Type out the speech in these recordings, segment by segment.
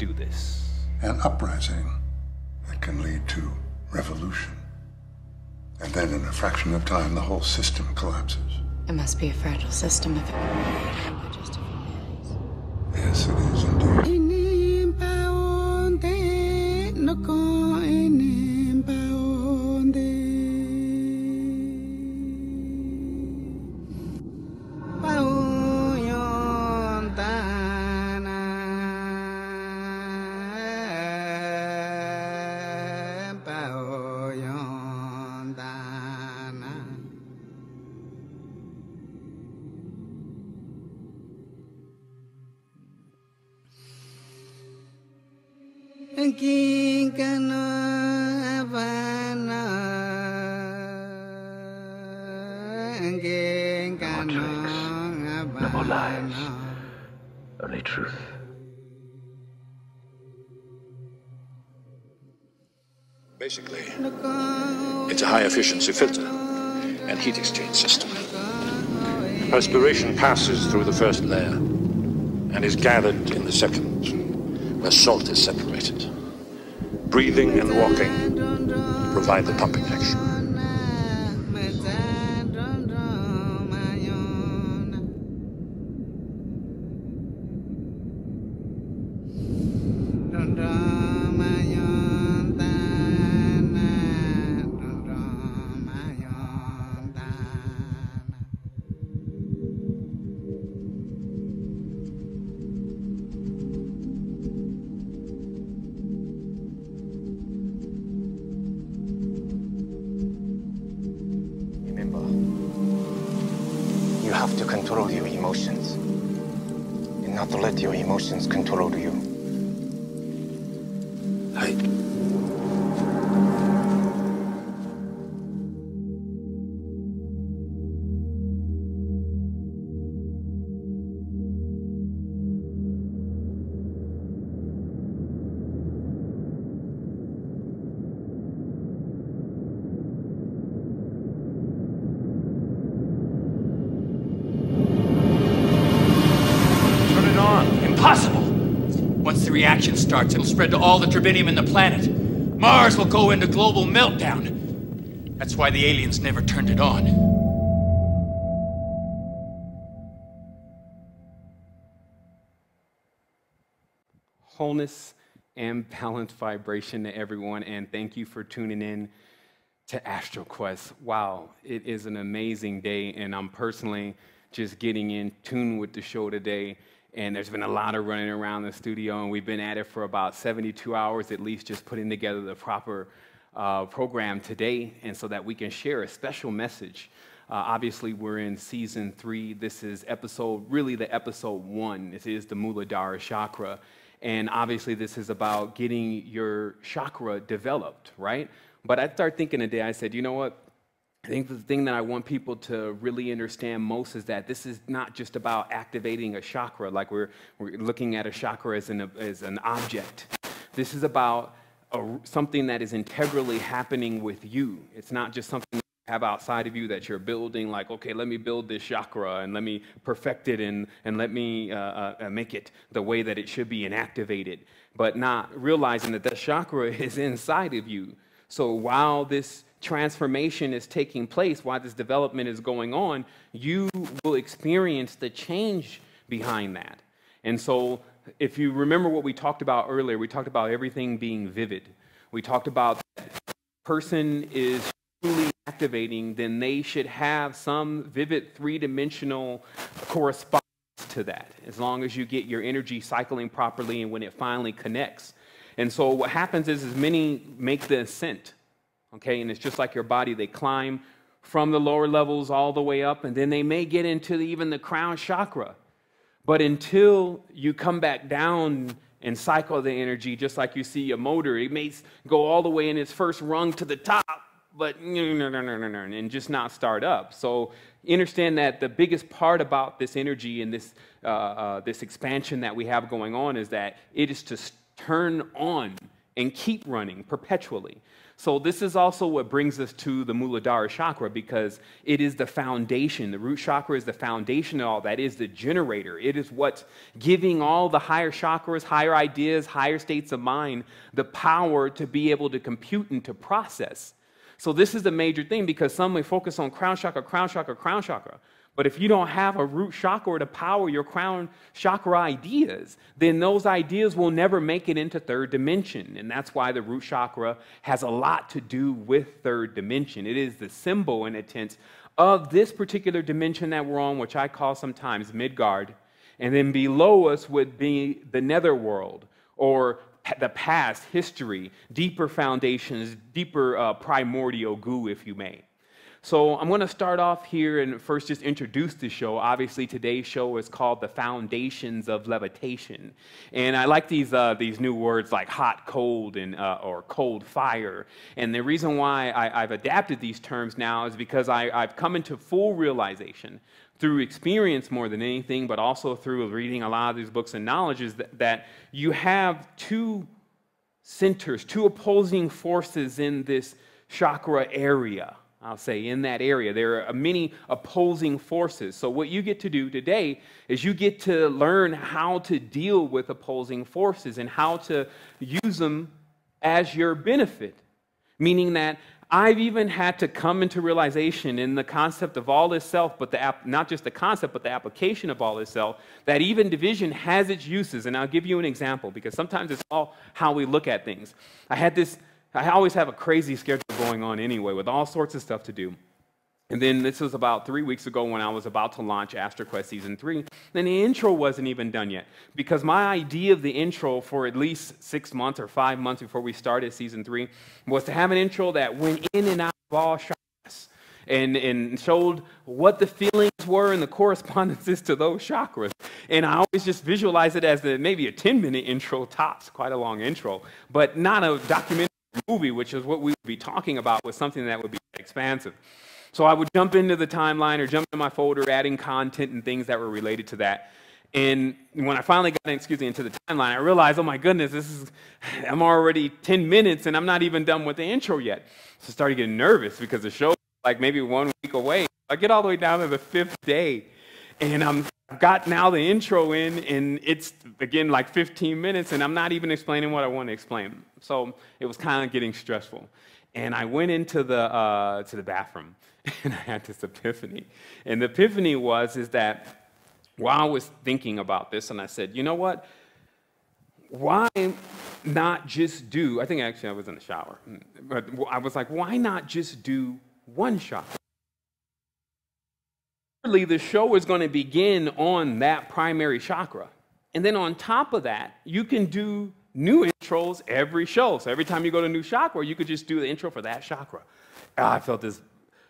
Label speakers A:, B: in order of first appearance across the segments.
A: do this.
B: An uprising that can lead to revolution. And then in a fraction of time, the whole system collapses.
C: It must be a fragile system if it by just a few days.
B: Yes, it is indeed.
D: No more lies, only truth.
E: Basically, it's a high-efficiency filter and heat exchange system. Perspiration passes through the first layer and is gathered in the second, where salt is separated. Breathing and walking provide the pumping action.
F: You have to control your emotions, and not to let your emotions control you.
G: Impossible! Once the reaction starts, it'll spread to all the tribinium in the planet. Mars will go into global meltdown. That's why the aliens never turned it on.
A: Wholeness and balanced vibration to everyone, and thank you for tuning in to Astral Quest. Wow, it is an amazing day, and I'm personally just getting in tune with the show today. And there's been a lot of running around the studio, and we've been at it for about 72 hours at least, just putting together the proper program today, and so that we can share a special message. Obviously, we're in season 3. This is really the episode 1. This is the Muladhara chakra. And obviously, this is about getting your chakra developed, right? But I started thinking today, I said, you know what? I think the thing that I want people to really understand most is that this is not just about activating a chakra, like we're looking at a chakra as an object. This is about something that is integrally happening with you. It's not just something you have outside of you that you're building, like, okay, let me build this chakra and let me perfect it and let me make it the way that it should be and activate it, but not realizing that chakra is inside of you. So while this transformation is taking place, while this development is going on, you will experience the change behind that. And so if you remember what we talked about earlier, we talked about everything being vivid. We talked about that if a person is truly activating, then they should have some vivid three-dimensional correspondence to that, as long as you get your energy cycling properly and when it finally connects. And so what happens is many make the ascent. Okay, and it's just like your body. They climb from the lower levels all the way up, and then they may get into even the crown chakra. But until you come back down and cycle the energy, just like you see a motor, it may go all the way in its first rung to the top, but and just not start up. So understand that the biggest part about this energy and this expansion that we have going on is that it is to turn on and keep running perpetually. So this is also what brings us to the Muladhara chakra, because it is the foundation. The root chakra is the foundation of all that. It is the generator. It is what's giving all the higher chakras, higher ideas, higher states of mind, the power to be able to compute and to process. So this is the major thing, because some may focus on crown chakra, crown chakra, crown chakra. But if you don't have a root chakra to power your crown chakra ideas, then those ideas will never make it into third dimension. And that's why the root chakra has a lot to do with third dimension. It is the symbol, in a sense, of this particular dimension that we're on, which I call sometimes Midgard. And then below us would be the netherworld, or the past, history, deeper foundations, deeper primordial goo, if you may. So I'm going to start off here and first just introduce the show. Obviously, today's show is called The Foundations of Levitation. And I like these new words like hot, cold, and or cold fire. And the reason why I've adapted these terms now is because I've come into full realization through experience more than anything, but also through reading a lot of these books and knowledge, is that you have two centers, two opposing forces in this chakra area. I'll say in that area, there are many opposing forces. So what you get to do today is you get to learn how to deal with opposing forces and how to use them as your benefit. Meaning that I've even had to come into realization in the concept of all is self, but not just the concept, but the application of all is self, that even division has its uses. And I'll give you an example, because sometimes it's all how we look at things. I always have a crazy schedule going on anyway, with all sorts of stuff to do. And then this was about 3 weeks ago when I was about to launch Astral Quest Season 3. And the intro wasn't even done yet, because my idea of the intro for at least 6 months or 5 months before we started Season 3 was to have an intro that went in and out of all chakras and showed what the feelings were and the correspondences to those chakras. And I always just visualize it as maybe a 10-minute intro tops, quite a long intro, but not a documentary movie, which is what we would be talking about, with something that would be expansive. So I would jump into the timeline or jump into my folder, adding content and things that were related to that. And when I finally got, into the timeline, I realized, oh my goodness, I'm already 10 minutes and I'm not even done with the intro yet. So I started getting nervous, because the show was like maybe 1 week away. I get all the way down to the 5th day, and I've got now the intro in, and it's, again, like 15 minutes, and I'm not even explaining what I want to explain. So it was kind of getting stressful. And I went into the bathroom, and I had this epiphany. And the epiphany is that while I was thinking about this, and I said, you know what? Why not just do, I think actually I was in the shower, but I was like, why not just do one chakra? The show is going to begin on that primary chakra. And then on top of that, you can do new intros every show. So every time you go to a new chakra, you could just do the intro for that chakra. I felt this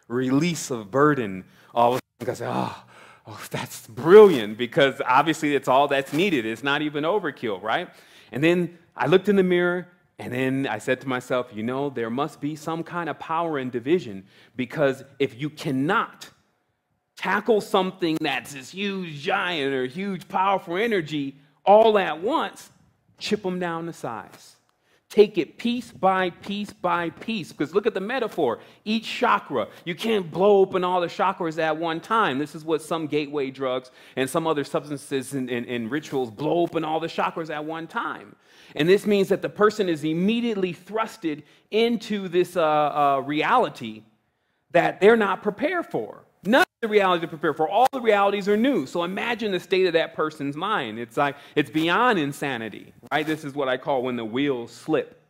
A: release of burden all of a sudden. I said, oh, that's brilliant, because obviously it's all that's needed. It's not even overkill, right? And then I looked in the mirror, and then I said to myself, there must be some kind of power in division, because if you cannot tackle something that's this huge giant or huge powerful energy all at once, chip them down to size. Take it piece by piece by piece. Because look at the metaphor. Each chakra, you can't blow open all the chakras at one time. This is what some gateway drugs and some other substances and rituals blow open all the chakras at one time. And this means that the person is immediately thrusted into this reality that they're not prepared for. None of the reality to prepare for. All the realities are new. So imagine the state of that person's mind. It's beyond insanity, right? This is what I call when the wheels slip.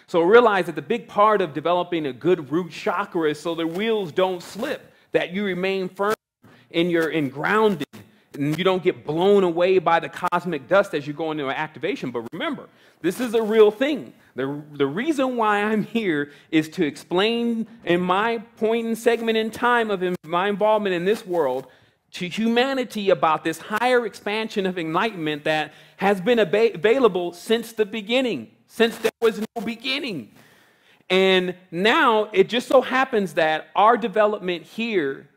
A: So realize that the big part of developing a good root chakra is so the wheels don't slip, that you remain firm and grounded, and you don't get blown away by the cosmic dust as you go into an activation. But remember, this is a real thing. The reason why I'm here is to explain in my point and segment in time of my involvement in this world to humanity about this higher expansion of enlightenment that has been available since the beginning, since there was no beginning. And now it just so happens that our development here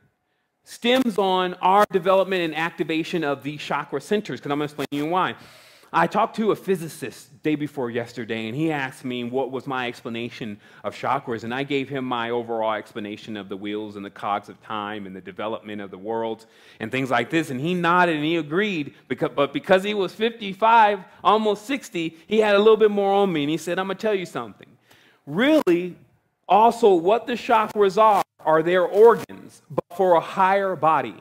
A: stems on our development and activation of these chakra centers, because I'm going to explain to you why. I talked to a physicist day before yesterday, and he asked me what was my explanation of chakras, and I gave him my overall explanation of the wheels and the cogs of time and the development of the world and things like this, and he nodded and he agreed, but because he was 55, almost 60, he had a little bit more on me, and he said, I'm going to tell you something. Really, also what the chakras are their organs, but for a higher body.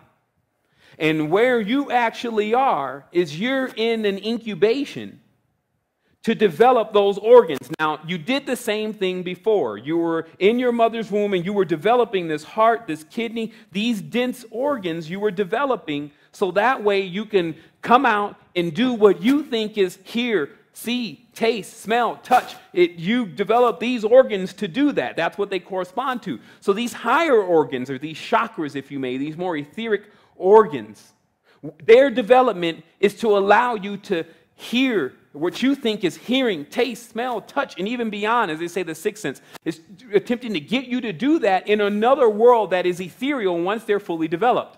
A: And where you actually are is you're in an incubation to develop those organs. Now, you did the same thing before. You were in your mother's womb and you were developing this heart, this kidney, these dense organs you were developing so that way you can come out and do what you think is hear, see, taste, smell, touch. You develop these organs to do that. That's what they correspond to. So these higher organs, or these chakras, if you may, these more etheric organs, their development is to allow you to hear what you think is hearing, taste, smell, touch, and even beyond, as they say, the sixth sense, is attempting to get you to do that in another world that is ethereal once they're fully developed.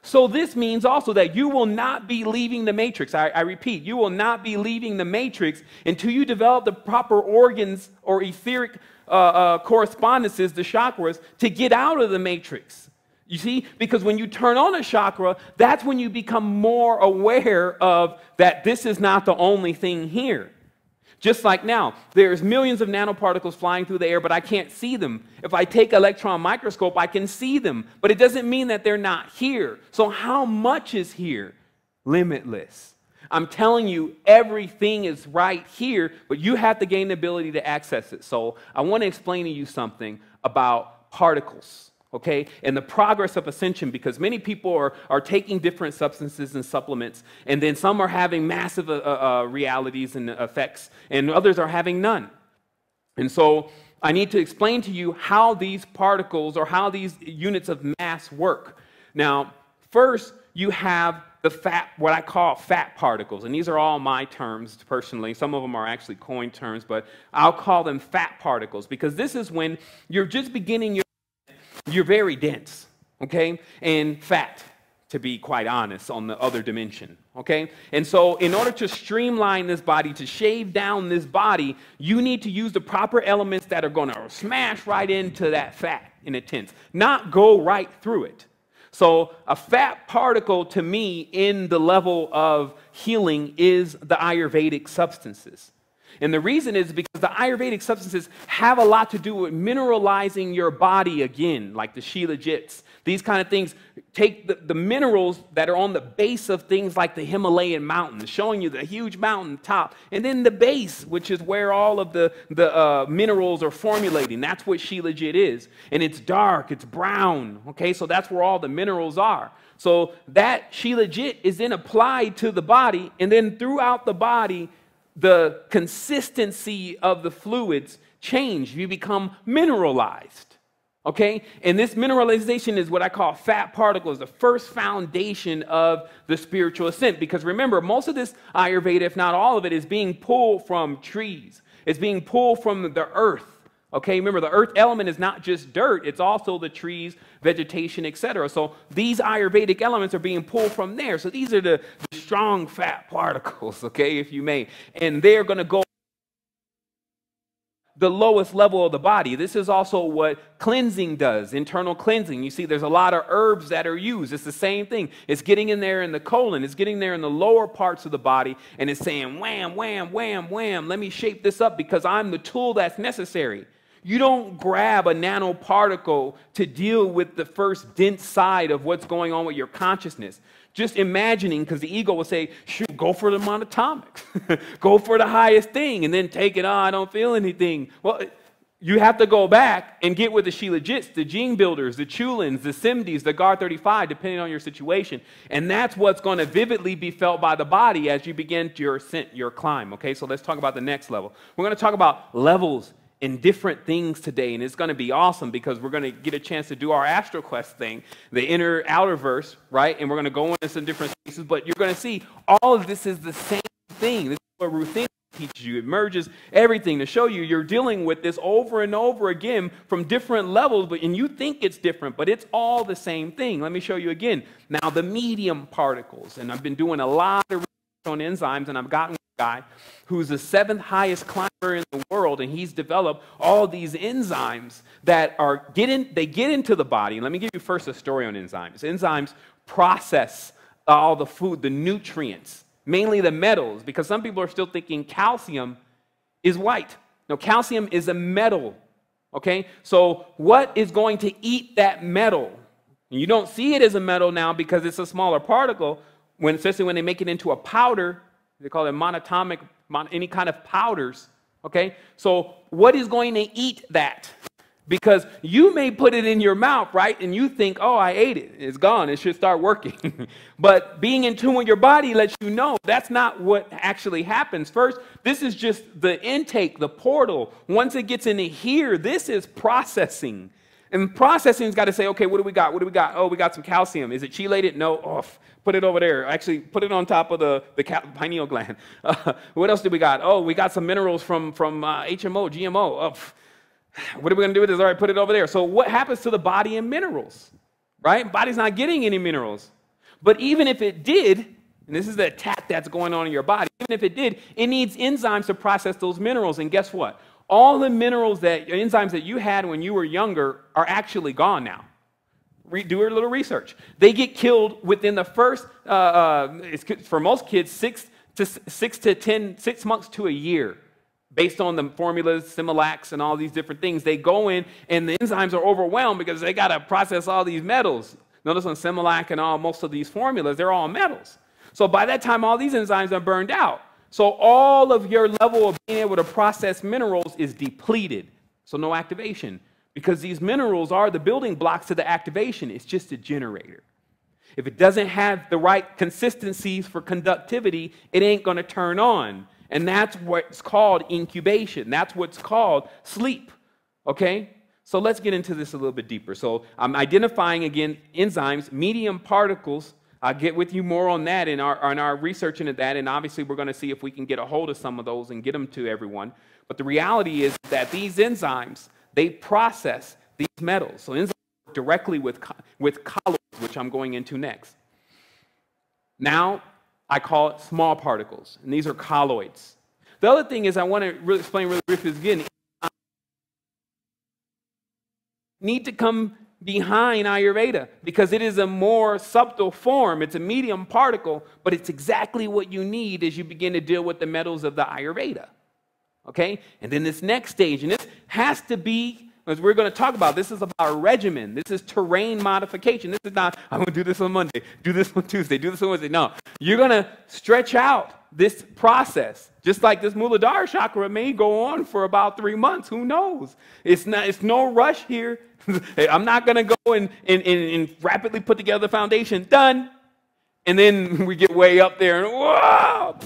A: So this means also that you will not be leaving the matrix. I repeat, you will not be leaving the matrix until you develop the proper organs or etheric correspondences, the chakras, to get out of the matrix. You see, because when you turn on a chakra, that's when you become more aware of that this is not the only thing here. Just like now, there's millions of nanoparticles flying through the air, but I can't see them. If I take an electron microscope, I can see them, but it doesn't mean that they're not here. So how much is here? Limitless. I'm telling you, everything is right here, but you have to gain the ability to access it. So I want to explain to you something about particles. Okay, and the progress of ascension, because many people are taking different substances and supplements, and then some are having massive realities and effects, and others are having none. And so I need to explain to you how these particles or how these units of mass work. Now, first, you have the fat, what I call fat particles, and these are all my terms personally. Some of them are actually coined terms, but I'll call them fat particles, because this is when you're just beginning you're very dense, okay, and fat, to be quite honest, on the other dimension, okay? And so in order to streamline this body, to shave down this body, you need to use the proper elements that are going to smash right into that fat in a tense, not go right through it. So a fat particle, to me, in the level of healing is the Ayurvedic substances. And the reason is because the Ayurvedic substances have a lot to do with mineralizing your body again, like the Shilajits. These kind of things take the minerals that are on the base of things like the Himalayan mountains, showing you the huge mountain top, and then the base, which is where all of the minerals are formulating. That's what Shilajit is. And it's dark, it's brown, okay? So that's where all the minerals are. So that Shilajit is then applied to the body, and then throughout the body, the consistency of the fluids change. You become mineralized, okay? And this mineralization is what I call fat particles, the first foundation of the spiritual ascent. Because remember, most of this Ayurveda, if not all of it, is being pulled from trees. It's being pulled from the earth, okay? Remember, the earth element is not just dirt. It's also the trees, vegetation, etc. So these Ayurvedic elements are being pulled from there. So these are the strong fat particles, okay, if you may. And they're going to go the lowest level of the body. This is also what cleansing does, internal cleansing. You see, there's a lot of herbs that are used. It's the same thing. It's getting in there in the colon. It's getting there in the lower parts of the body, and it's saying, wham, wham, wham, wham, let me shape this up because I'm the tool that's necessary. You don't grab a nanoparticle to deal with the first dense side of what's going on with your consciousness. Just imagining, because the ego will say, shoot, go for the monatomics. Go for the highest thing, and then take it, I don't feel anything. Well, you have to go back and get with the Shilajits, the Gene Builders, the Chulins, the Simdis, the Gar-35, depending on your situation. And that's what's going to vividly be felt by the body as you begin your ascent, your climb. Okay, so let's talk about the next level. We're going to talk about levels in different things today, and it's going to be awesome because we're going to get a chance to do our Astral Quest thing, the inner outer verse, right? And we're going to go into some different spaces, but you're going to see all of this is the same thing. This is what Ruthenium teaches you. It merges everything to show you you're dealing with this over and over again from different levels, and you think it's different, but it's all the same thing. Let me show you again. Now, the medium particles, and I've been doing a lot of on enzymes, and I've gotten one guy who's the 7th highest climber in the world, and he's developed all these enzymes that they get into the body. And let me give you first a story on enzymes. Enzymes process all the food, the nutrients, mainly the metals, because some people are still thinking calcium is white. No, calcium is a metal, okay? So what is going to eat that metal? And you don't see it as a metal now because it's a smaller particle, especially when they make it into a powder. They call it monatomic, any kind of powders, okay? So what is going to eat that? Because you may put it in your mouth, right? And you think, oh, I ate it. It's gone. It should start working. But being in tune with your body lets you know that's not what actually happens. First, this is just the intake, the portal. Once it gets into here, this is processing. And processing's got to say, okay, what do we got? What do we got? Oh, we got some calcium. Is it chelated? No. Oh, put it over there. Actually, put it on top of the pineal gland. What else do we got? Oh, we got some minerals from HMO, GMO. Oh, what are we going to do with this? All right, put it over there. So what happens to the body and minerals, right? Body's not getting any minerals. But even if it did, and this is the attack that's going on in your body, even if it did, it needs enzymes to process those minerals. And guess what? All the enzymes that you had when you were younger are actually gone now. Do a little research. They get killed within the first, for most kids, 6 months to a year. Based on the formulas, Similac, and all these different things, they go in and the enzymes are overwhelmed because they got to process all these metals. Notice on Similac and most of these formulas, they're all metals. So by that time, all these enzymes are burned out. So all of your level of being able to process minerals is depleted. So no activation, because these minerals are the building blocks to the activation. It's just a generator. If it doesn't have the right consistencies for conductivity, it ain't going to turn on. And that's what's called incubation. That's what's called sleep, okay? So let's get into this a little bit deeper. So I'm identifying, again, enzymes, medium particles. I'll get with you more on that in our research into that, and obviously we're going to see if we can get a hold of some of those and get them to everyone. But the reality is that these enzymes, they process these metals. So enzymes work directly with colloids, which I'm going into next. Now, I call it small particles, and these are colloids. The other thing is I want to really explain really briefly again, need to come behind Ayurveda because it is a more subtle form. It's a medium particle, but it's exactly what you need as you begin to deal with the metals of the Ayurveda. Okay? And then this next stage, and this has to be, as we're going to talk about, this is about a regimen. This is terrain modification. This is not, I'm going to do this on Monday, do this on Tuesday, do this on Wednesday. No, you're going to stretch out this process. Just like this Muladhara chakra may go on for about 3 months. Who knows? It's no rush here. I'm not going to go and rapidly put together the foundation. Done. And then we get way up there and whoa.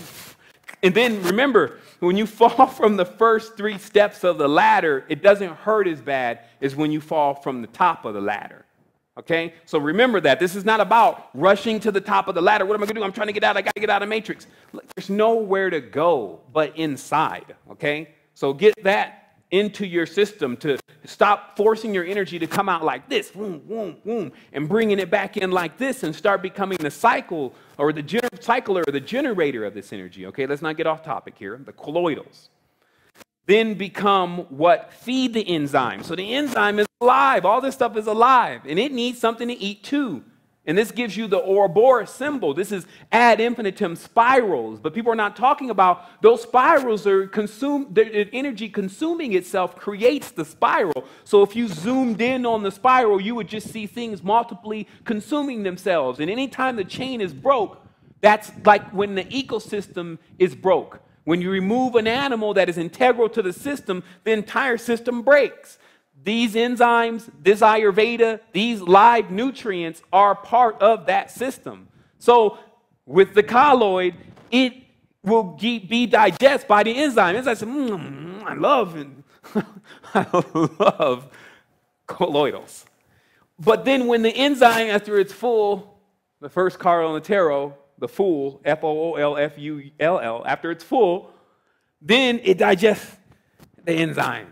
A: And then remember, when you fall from the first 3 steps of the ladder, it doesn't hurt as bad as when you fall from the top of the ladder. Okay? So remember that. This is not about rushing to the top of the ladder. What am I going to do? I'm trying to get out. I got to get out of Matrix. Look, there's nowhere to go but inside. Okay? So get that into your system to stop forcing your energy to come out like this, boom, boom, boom, and bringing it back in like this and start becoming the cycle or the cycler or the generator of this energy. Okay, let's not get off topic here. The colloidals then become what feed the enzyme. So the enzyme is alive. All this stuff is alive, and it needs something to eat too. And this gives you the Ouroboros symbol. This is ad infinitum spirals. But people are not talking about those spirals are consumed, the energy consuming itself creates the spiral. So if you zoomed in on the spiral, you would just see things multiply consuming themselves. And anytime the chain is broke, that's like when the ecosystem is broke. When you remove an animal that is integral to the system, the entire system breaks. These enzymes, this Ayurveda, these live nutrients are part of that system. So with the colloid, it will be digested by the enzyme. Enzyme says, I love colloidals. But then when the enzyme, after it's full, the first card on the tarot, the fool, F-O-O-L-F-U-L-L, after it's full, then it digests the enzyme.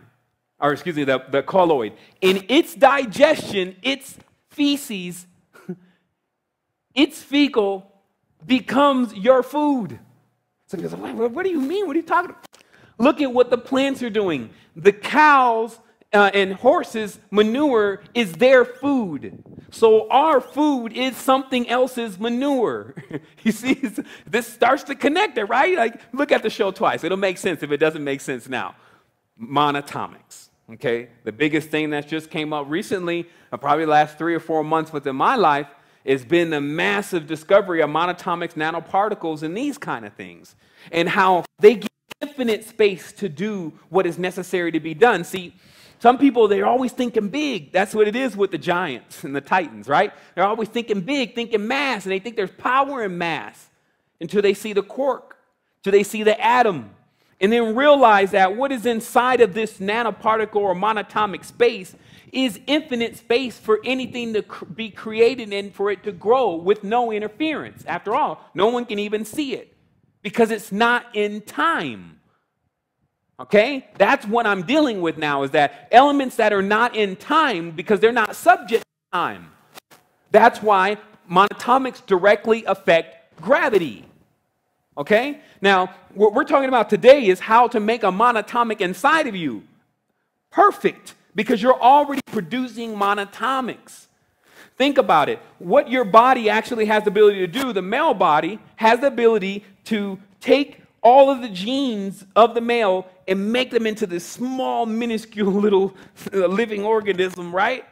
A: Or excuse me, the colloid. In its digestion, its feces, its fecal becomes your food. So he goes, what do you mean? What are you talking about? Look at what the plants are doing. The cows and horses' manure is their food. So our food is something else's manure. You see, this starts to connect it, right? Like, look at the show twice. It'll make sense if it doesn't make sense now. Monatomics, okay? The biggest thing that just came up recently, probably the last 3 or 4 months within my life, has been the massive discovery of monatomics, nanoparticles, and these kind of things, and how they give infinite space to do what is necessary to be done. See, some people, they're always thinking big. That's what it is with the giants and the titans, right? They're always thinking big, thinking mass, and they think there's power in mass until they see the quark, until they see the atom, and then realize that what is inside of this nanoparticle or monatomic space is infinite space for anything to be created and for it to grow with no interference. After all, no one can even see it because it's not in time. Okay? That's what I'm dealing with now, is that elements that are not in time because they're not subject to time. That's why monatomics directly affect gravity. Okay? Now, what we're talking about today is how to make a monatomic inside of you perfect, because you're already producing monatomics. Think about it. What your body actually has the ability to do, the male body has the ability to take all of the genes of the male and make them into this small, minuscule little living organism, right?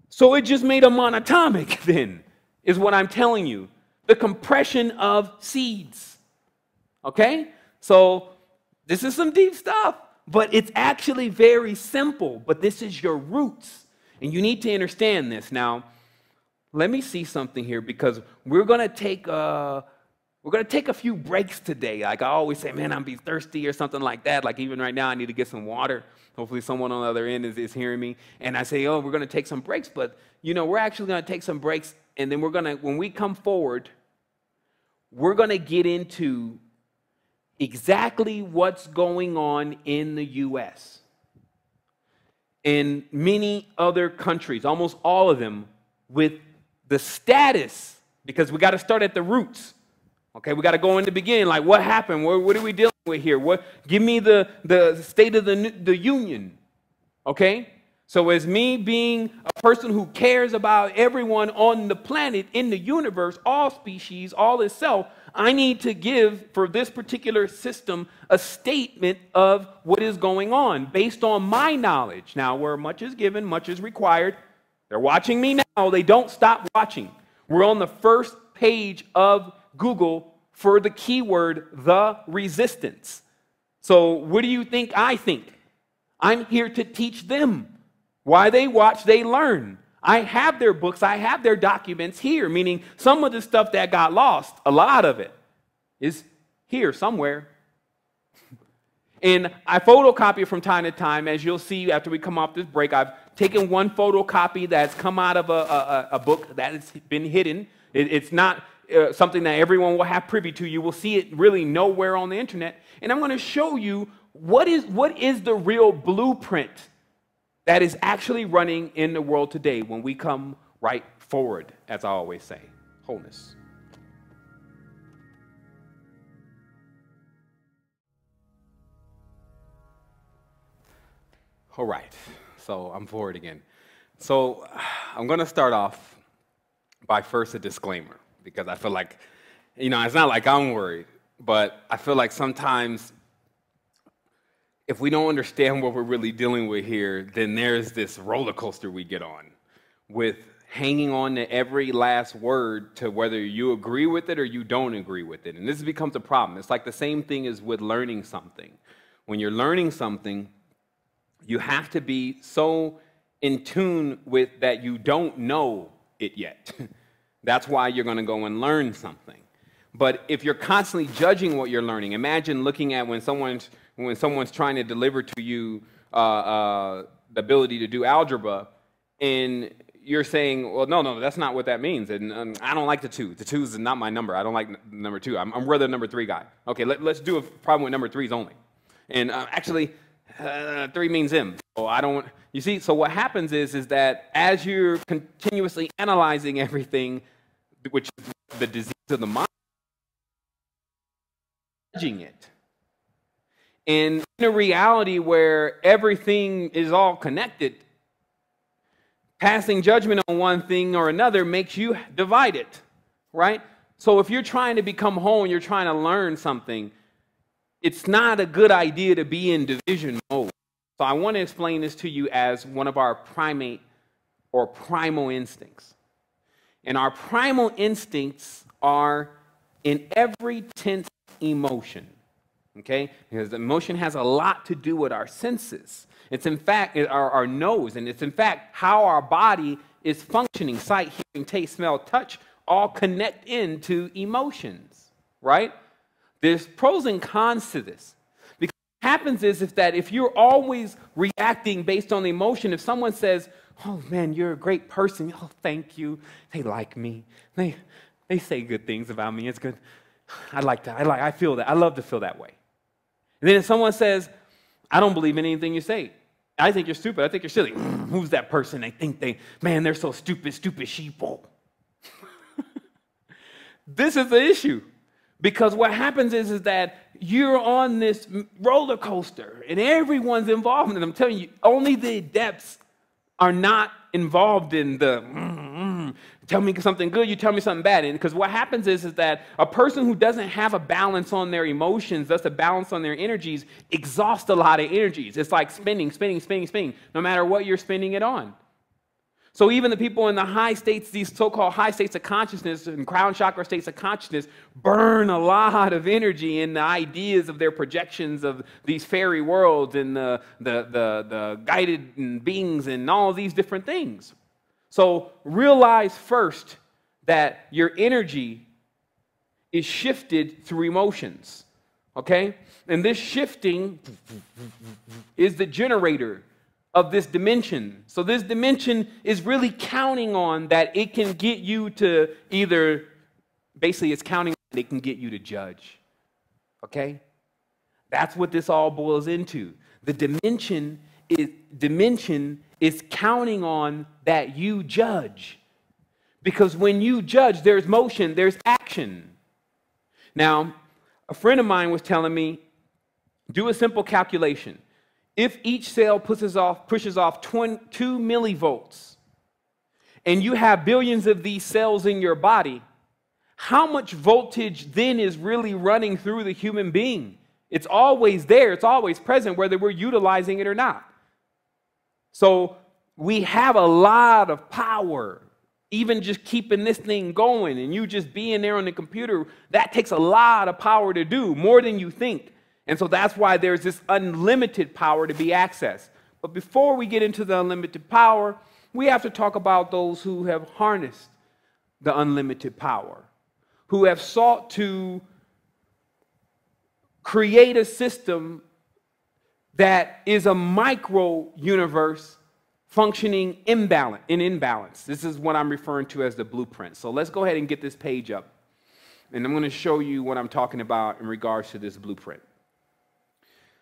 A: So it just made a monatomic then, is what I'm telling you. The compression of seeds. Okay? So this is some deep stuff, but it's actually very simple. But this is your roots, and you need to understand this. Now, let me see something here, because we're going to take a few breaks today. Like I always say, man, I'm be thirsty or something like that. Like even right now, I need to get some water. Hopefully someone on the other end is hearing me. And I say, oh, we're going to take some breaks. But, you know, we're actually going to take some breaks. And then we're going to, when we come forward, we're going to get into exactly what's going on in the U.S. and many other countries, almost all of them, with the status, because we got to start at the roots. Okay, we got to go in the beginning. Like, what happened? What are we dealing with here? Give me the state of the union. Okay? So as me being a person who cares about everyone on the planet, in the universe, all species, all itself, I need to give, for this particular system, a statement of what is going on based on my knowledge. Now, where much is given, much is required. They're watching me now. They don't stop watching. We're on the first page of Google for the keyword, the resistance. So what do you think I think? I'm here to teach them. Why they watch, they learn. I have their books, I have their documents here, meaning some of the stuff that got lost, a lot of it is here somewhere. And I photocopy it from time to time. As you'll see after we come off this break, I've taken one photocopy that's come out of a book that has been hidden. It's not something that everyone will have privy to. You will see it really nowhere on the internet. And I'm going to show you what is the real blueprint that is actually running in the world today when we come right forward, as I always say, wholeness. All right, so I'm forward again. So I'm going to start off by first a disclaimer, because I feel like, you know, it's not like I'm worried, but I feel like sometimes if we don't understand what we're really dealing with here, then there's this roller coaster we get on with hanging on to every last word, to whether you agree with it or you don't agree with it. And this becomes a problem. It's like the same thing as with learning something. When you're learning something, you have to be so in tune with that you don't know it yet. That's why you're going to go and learn something. But if you're constantly judging what you're learning, imagine looking at when someone's trying to deliver to you the ability to do algebra, and you're saying, well, no, that's not what that means. And I don't like the 2. The 2 is not my number. I don't like number 2. I'm rather a number 3 guy. Okay, let's do a problem with number 3s only. And actually, 3 means M. So I don't, you see, so what happens is that as you're continuously analyzing everything, which is the disease of the mind, judging it. And in a reality where everything is all connected, passing judgment on one thing or another makes you divided, right? So if you're trying to become whole and you're trying to learn something, it's not a good idea to be in division mode. So I want to explain this to you as one of our primate or primal instincts. And our primal instincts are in every tense emotion, okay? Because emotion has a lot to do with our senses. It's in fact our nose, and it's in fact how our body is functioning. Sight, hearing, taste, smell, touch all connect into emotions, right? There's pros and cons to this. Because what happens is that if you're always reacting based on the emotion, if someone says, "Oh man, you're a great person. Oh, thank you. They like me. They say good things about me. It's good. I feel that. I love to feel that way." And then if someone says, "I don't believe in anything you say. I think you're stupid. I think you're silly." Who's that person? They're so stupid sheeple. This is the issue. Because what happens is that you're on this roller coaster and everyone's involved. And I'm telling you, only the adepts are not involved in the tell me something good, you tell me something bad. And because what happens is that a person who doesn't have a balance on their emotions, thus a balance on their energies, exhausts a lot of energies. It's like spinning, no matter what you're spinning it on. So even the people in the high states, these so-called high states of consciousness and crown chakra states of consciousness, burn a lot of energy in the ideas of their projections of these fairy worlds and the guided beings and all these different things. So realize first that your energy is shifted through emotions, okay? And this shifting is the generator of this dimension. So this dimension is really counting on that it can get you to it's counting on that it can get you to judge. Okay? That's what this all boils into. The dimension is counting on that you judge. Because when you judge, there's motion, there's action. Now, a friend of mine was telling me, do a simple calculation. If each cell pushes off 2 millivolts, and you have billions of these cells in your body, how much voltage then is really running through the human being? It's always there. It's always present, whether we're utilizing it or not. So we have a lot of power. Even just keeping this thing going and you just being there on the computer, that takes a lot of power to do, more than you think. And so that's why there's this unlimited power to be accessed. But before we get into the unlimited power, we have to talk about those who have harnessed the unlimited power, who have sought to create a system that is a micro universe functioning in imbalance. This is what I'm referring to as the blueprint. So let's go ahead and get this page up. And I'm going to show you what I'm talking about in regards to this blueprint.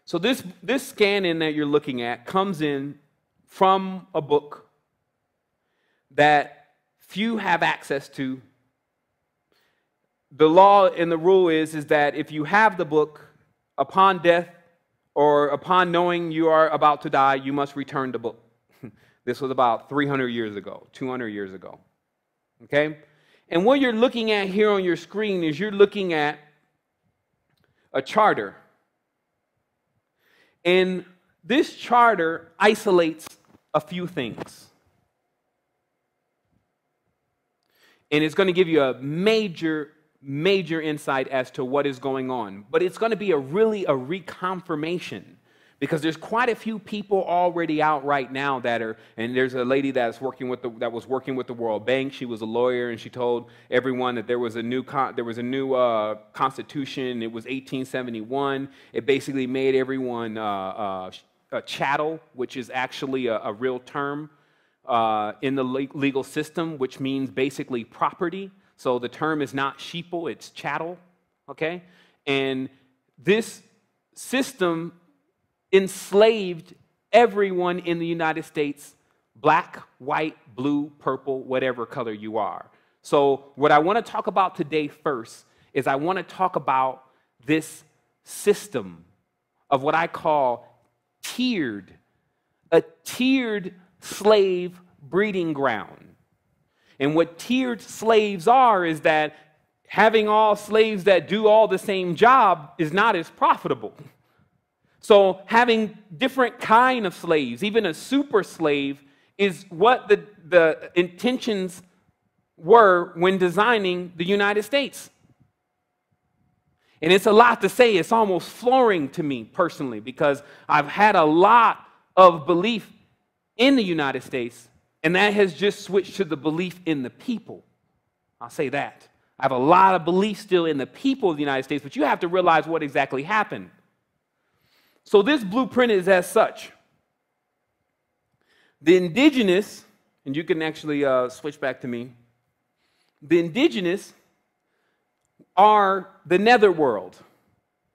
A: So this scan-in that you're looking at comes in from a book that few have access to. The law and the rule is that if you have the book, upon death or upon knowing you are about to die, you must return the book. This was about 300 years ago, 200 years ago. Okay? And what you're looking at here on your screen is you're looking at a charter. And this charter isolates a few things. And it's going to give you a major insight as to what is going on. But it's going to be really a reconfirmation, because there's quite a few people already out right now that are, and there's a lady that was working with the World Bank. She was a lawyer, and she told everyone that there was a new constitution. It was 1871. It basically made everyone a chattel, which is actually a real term in the legal system, which means basically property. So the term is not sheeple, it's chattel, okay? And this system enslaved everyone in the United States, black, white, blue, purple, whatever color you are. So what I want to talk about today first is I want to talk about this system of what I call a tiered slave breeding ground. And what tiered slaves are is that having all slaves that do all the same job is not as profitable. So having different kind of slaves, even a super slave, is what the intentions were when designing the United States. And it's a lot to say. It's almost flooring to me personally, because I've had a lot of belief in the United States, and that has just switched to the belief in the people. I'll say that. I have a lot of belief still in the people of the United States, but you have to realize what exactly happened. So this blueprint is as such. The indigenous, and you can actually switch back to me. The indigenous are the netherworld.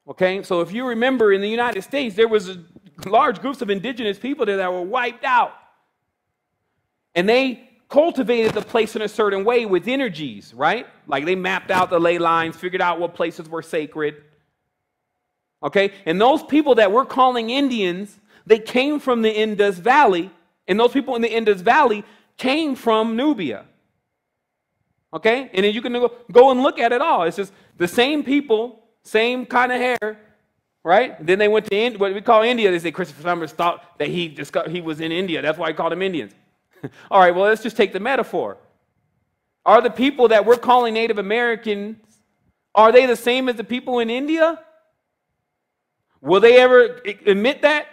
A: Okay, so if you remember, in the United States, there was large groups of indigenous people there that were wiped out. And they cultivated the place in a certain way with energies, right? Like they mapped out the ley lines, figured out what places were sacred. Okay, and those people that we're calling Indians, they came from the Indus Valley, and those people in the Indus Valley came from Nubia. Okay, and then you can go and look at it all. It's just the same people, same kind of hair, right? Then they went to what we call India. They say Christopher Columbus thought that he was in India. That's why he called them Indians. All right, well, let's just take the metaphor. Are the people that we're calling Native Americans, are they the same as the people in India? Will they ever admit that?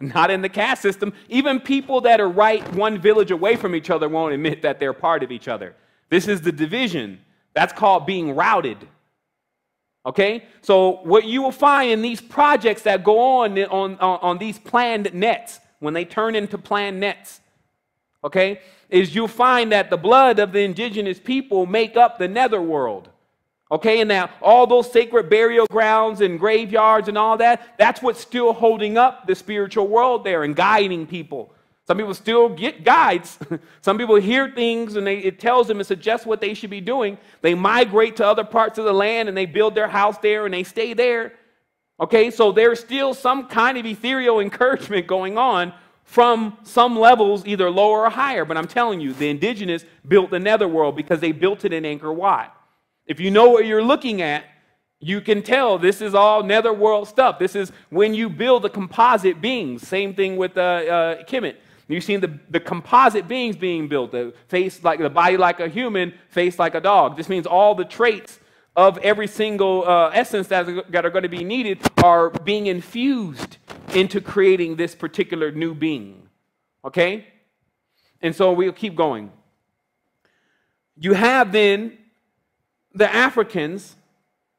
A: Not in the caste system. Even people that are right one village away from each other won't admit that they're part of each other. This is the division. That's called being routed. Okay? So what you will find in these projects that go on these planned nets, when they turn into planned nets, okay, is you'll find that the blood of the indigenous people make up the netherworld. Okay, and now all those sacred burial grounds and graveyards and all that, that's what's still holding up the spiritual world there and guiding people. Some people still get guides. Some people hear things and it tells them and suggests what they should be doing. They migrate to other parts of the land and they build their house there and they stay there. Okay, so there's still some kind of ethereal encouragement going on from some levels, either lower or higher. But I'm telling you, the indigenous built the netherworld because they built it in Angkor Wat. If you know what you're looking at, you can tell this is all netherworld stuff. This is when you build the composite beings. Same thing with Kemet. You've seen the composite beings being built. The face like the body like a human, face like a dog. This means all the traits of every single essence that are going to be needed are being infused into creating this particular new being. Okay? And so we'll keep going. You have then the Africans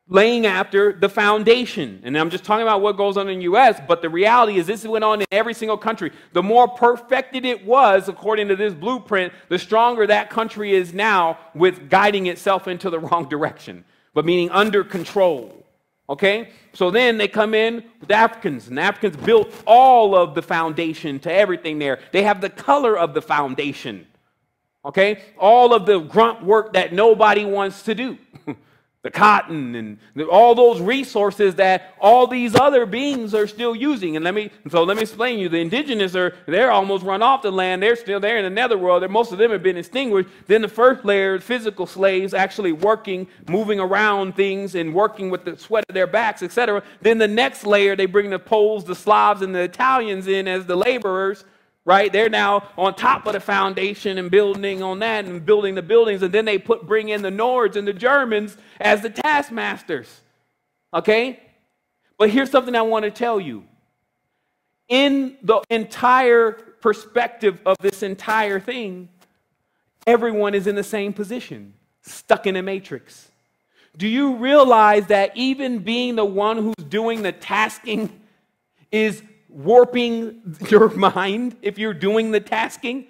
A: laying after the foundation. And I'm just talking about what goes on in the U.S., but the reality is this went on in every single country. The more perfected it was, according to this blueprint, the stronger that country is now with guiding itself into the wrong direction, but meaning under control. Okay? So then they come in with the Africans, and the Africans built all of the foundation to everything there. They have the color of the foundation. Okay? All of the grunt work that nobody wants to do. The cotton and all those resources that all these other beings are still using. And let me explain to you, the indigenous they're almost run off the land. They're still there in the netherworld. Most of them have been extinguished. Then the first layer, physical slaves actually working, moving around things and working with the sweat of their backs, etc. Then the next layer, they bring the Poles, the Slavs, and the Italians in as the laborers. Right? They're now on top of the foundation and building on that and building the buildings. And then they bring in the Nords and the Germans as the taskmasters. Okay? But here's something I want to tell you. In the entire perspective of this entire thing, everyone is in the same position, stuck in a matrix. Do you realize that even being the one who's doing the tasking is warping your mind if you're doing the tasking?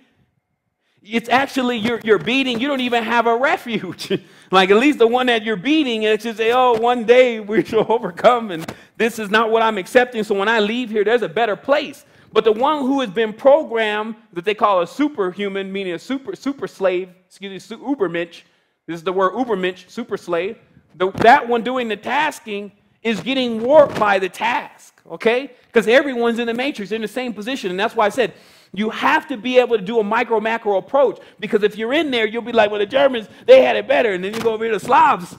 A: It's actually you're beating. You don't even have a refuge. Like at least the one that you're beating, it's just say, oh, one day we shall overcome, and this is not what I'm accepting. So when I leave here, there's a better place. But the one who has been programmed, that they call a superhuman, meaning a super slave, excuse me, Ubermensch. This is the word Ubermensch, super slave. That one doing the tasking is getting warped by the task, okay? Because everyone's in the matrix, in the same position. And that's why I said you have to be able to do a micro-macro approach, because if you're in there, you'll be like, well, the Germans, they had it better. And then you go over here to the Slavs,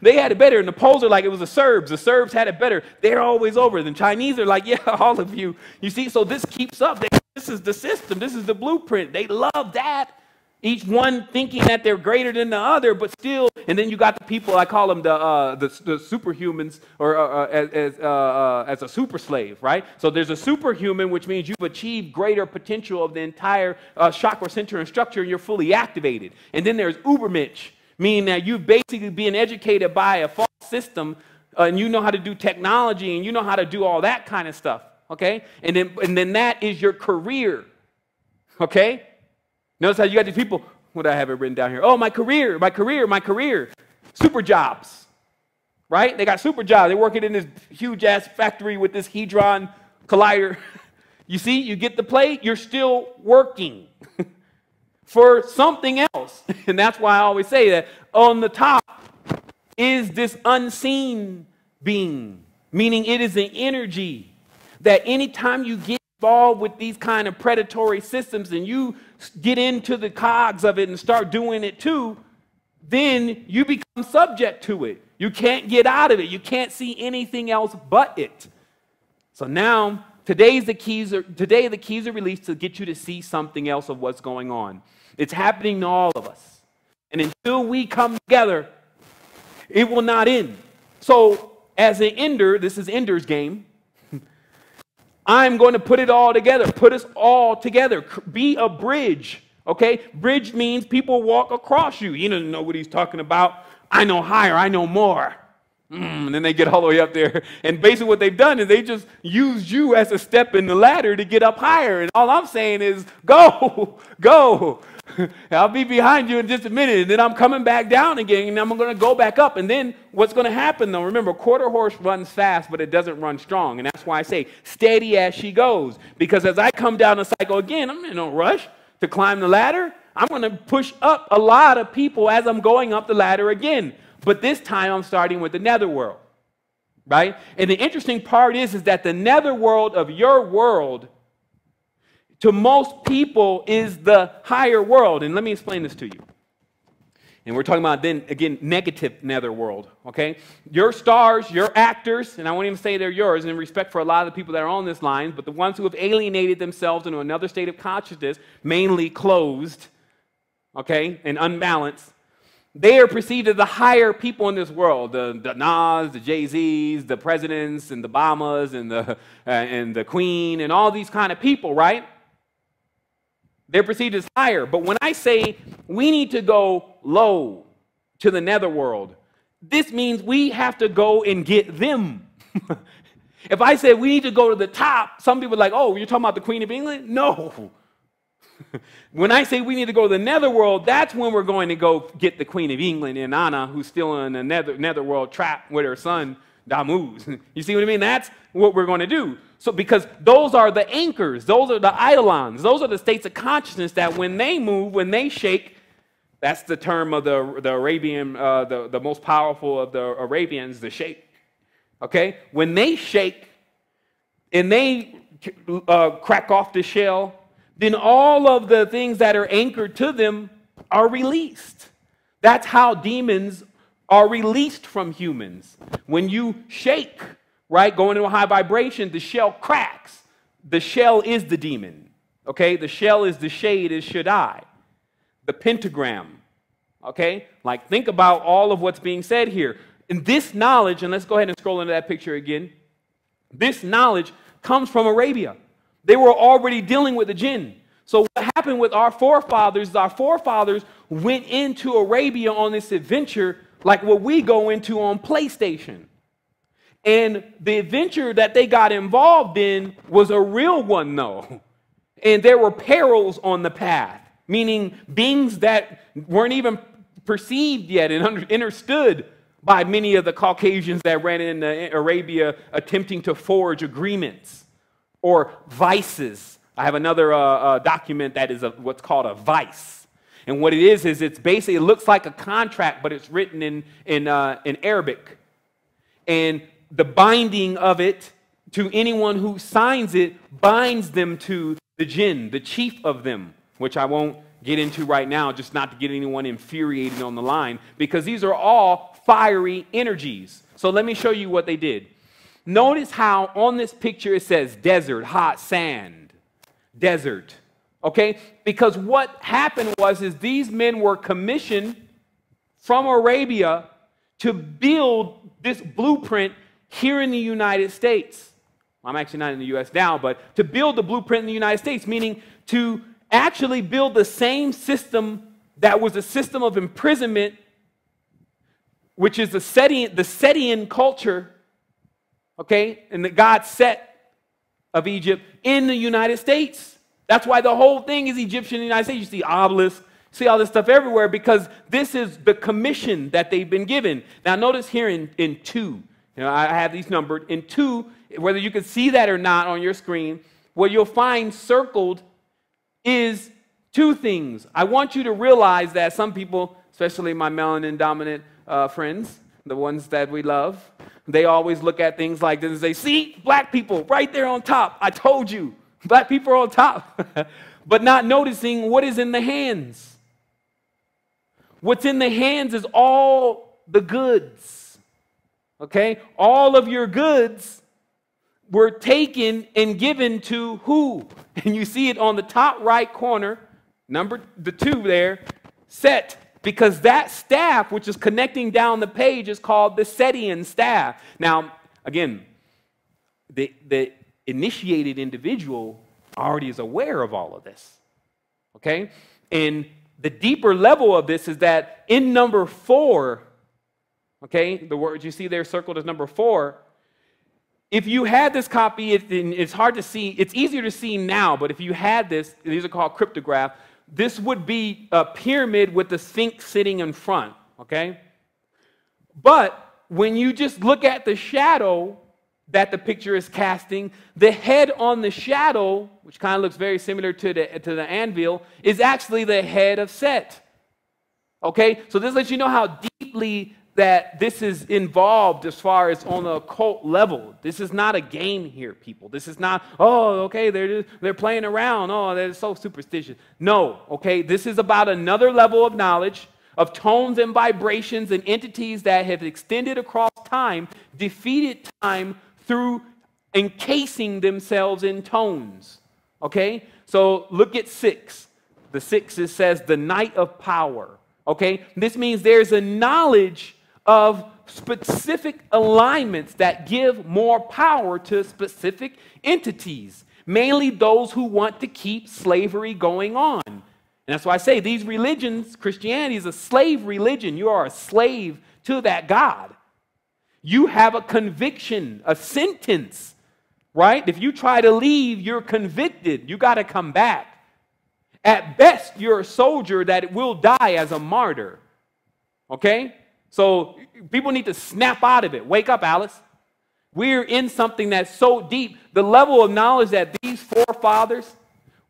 A: they had it better. And the Poles are like, it was the Serbs. The Serbs had it better. They're always over. The Chinese are like, yeah, all of you. You see, so this keeps up. This is the system. This is the blueprint. They love that. Each one thinking that they're greater than the other, but still. And then you got the people, I call them the superhumans, or as a super slave, right? So there's a superhuman, which means you've achieved greater potential of the entire chakra center and structure, and you're fully activated. And then there's Ubermensch, meaning that you've basically been educated by a false system, and you know how to do technology, and you know how to do all that kind of stuff, okay? And then that is your career, okay? Notice how you got these people, what do I have it written down here? Oh, my career, my career, my career. Super jobs, right? They got super jobs. They're working in this huge-ass factory with this Hadron Collider. You see, you get the play, you're still working for something else. And that's why I always say that on the top is this unseen being, meaning it is an energy that anytime you get involved with these kind of predatory systems and you get into the cogs of it and start doing it too, then you become subject to it. You can't get out of it. You can't see anything else but it. So now, today the keys are released to get you to see something else of what's going on. It's happening to all of us. And until we come together, it will not end. So as an ender, this is Ender's game, I'm going to put it all together, put us all together, be a bridge, okay? Bridge means people walk across you. You don't know what he's talking about. I know higher, I know more. And then they get all the way up there. And basically what they've done is they just used you as a step in the ladder to get up higher. And all I'm saying is, go, go. I'll be behind you in just a minute. And then I'm coming back down again, and I'm going to go back up. And then what's going to happen, though, remember, quarter horse runs fast, but it doesn't run strong. And that's why I say steady as she goes. Because as I come down the cycle again, I'm in no rush to climb the ladder. I'm going to push up a lot of people as I'm going up the ladder again. But this time I'm starting with the netherworld, right? And the interesting part is that the netherworld of your world, to most people, is the higher world. And let me explain this to you. And we're talking about then, again, negative netherworld, okay? Your stars, your actors, and I won't even say they're yours in respect for a lot of the people that are on this line, but the ones who have alienated themselves into another state of consciousness, mainly closed, okay, and unbalanced, they are perceived as the higher people in this world, the Nas, the Jay-Z's, the presidents, and the Obamas, and the Queen, and all these kind of people, right? They're perceived as higher. But when I say we need to go low to the netherworld, this means we have to go and get them. If I say we need to go to the top, some people are like, oh, you're talking about the Queen of England? No. When I say we need to go to the netherworld, that's when we're going to go get the Queen of England and Anna, who's still in the netherworld trapped with her son, Damuz. You see what I mean? That's what we're going to do. So because those are the anchors, those are the eidolons, those are the states of consciousness that when they move, when they shake, that's the term of the Arabian, the most powerful of the Arabians, the shake. Okay? When they shake and they crack off the shell, then all of the things that are anchored to them are released. That's how demons are released from humans. When you shake, right, go into a high vibration, the shell cracks. The shell is the demon, okay? The shell is the shade, is Shaddai. The pentagram, okay? Like, think about all of what's being said here. And this knowledge, and let's go ahead and scroll into that picture again. This knowledge comes from Arabia. They were already dealing with the jinn. So what happened with our forefathers went into Arabia on this adventure like what we go into on PlayStation. And the adventure that they got involved in was a real one, though. And there were perils on the path, meaning beings that weren't even perceived yet and understood by many of the Caucasians that ran into Arabia attempting to forge agreements. Or vices. I have another document that is what's called a vice. And what it is it's basically, it looks like a contract, but it's written in Arabic. And the binding of it to anyone who signs it binds them to the jinn, the chief of them, which I won't get into right now, just not to get anyone infuriated on the line, because these are all fiery energies. So let me show you what they did. Notice how on this picture it says desert, hot sand, desert. Okay? Because what happened is these men were commissioned from Arabia to build this blueprint here in the United States. I'm actually not in the U.S. now, but to build the blueprint in the United States, meaning to actually build the same system that was a system of imprisonment, which is the Setian culture, okay, and the God Set of Egypt in the United States. That's why the whole thing is Egyptian in the United States. You see obelisks, see all this stuff everywhere, because this is the commission that they've been given. Now notice here in 2, I have these numbered. In 2, whether you can see that or not on your screen, what you'll find circled is 2 things. I want you to realize that some people, especially my melanin dominant friends, the ones that we love, they always look at things like this and say, see, black people right there on top. I told you, black people are on top. But not noticing what is in the hands. What's in the hands is all the goods. Okay? All of your goods were taken and given to who? And you see it on the top right corner, the 2 there, Set. Because that staff, which is connecting down the page, is called the Setian staff. Now, again, the initiated individual already is aware of all of this. Okay? And the deeper level of this is that in number 4, okay, the word you see there circled as number 4, if you had this copy, it's hard to see. It's easier to see now, but if you had this, these are called cryptograph, this would be a pyramid with the Sphinx sitting in front, okay? But when you just look at the shadow that the picture is casting, the head on the shadow, which kind of looks very similar to the anvil, is actually the head of Set. Okay? So this lets you know how deeply that this is involved as far as on the occult level. This is not a game here, people. This is not, oh, okay, they're playing around. Oh, they're so superstitious. No, okay, this is about another level of knowledge of tones and vibrations and entities that have extended across time, defeated time through encasing themselves in tones. Okay, so look at 6. The 6 says the night of power. Okay, this means there's a knowledge of specific alignments that give more power to specific entities, mainly those who want to keep slavery going on. And that's why I say these religions, Christianity is a slave religion. You are a slave to that God. You have a conviction, a sentence, right? If you try to leave, you're convicted. You got to come back. At best, you're a soldier that will die as a martyr. Okay? So people need to snap out of it. Wake up, Alice. We're in something that's so deep. The level of knowledge that these forefathers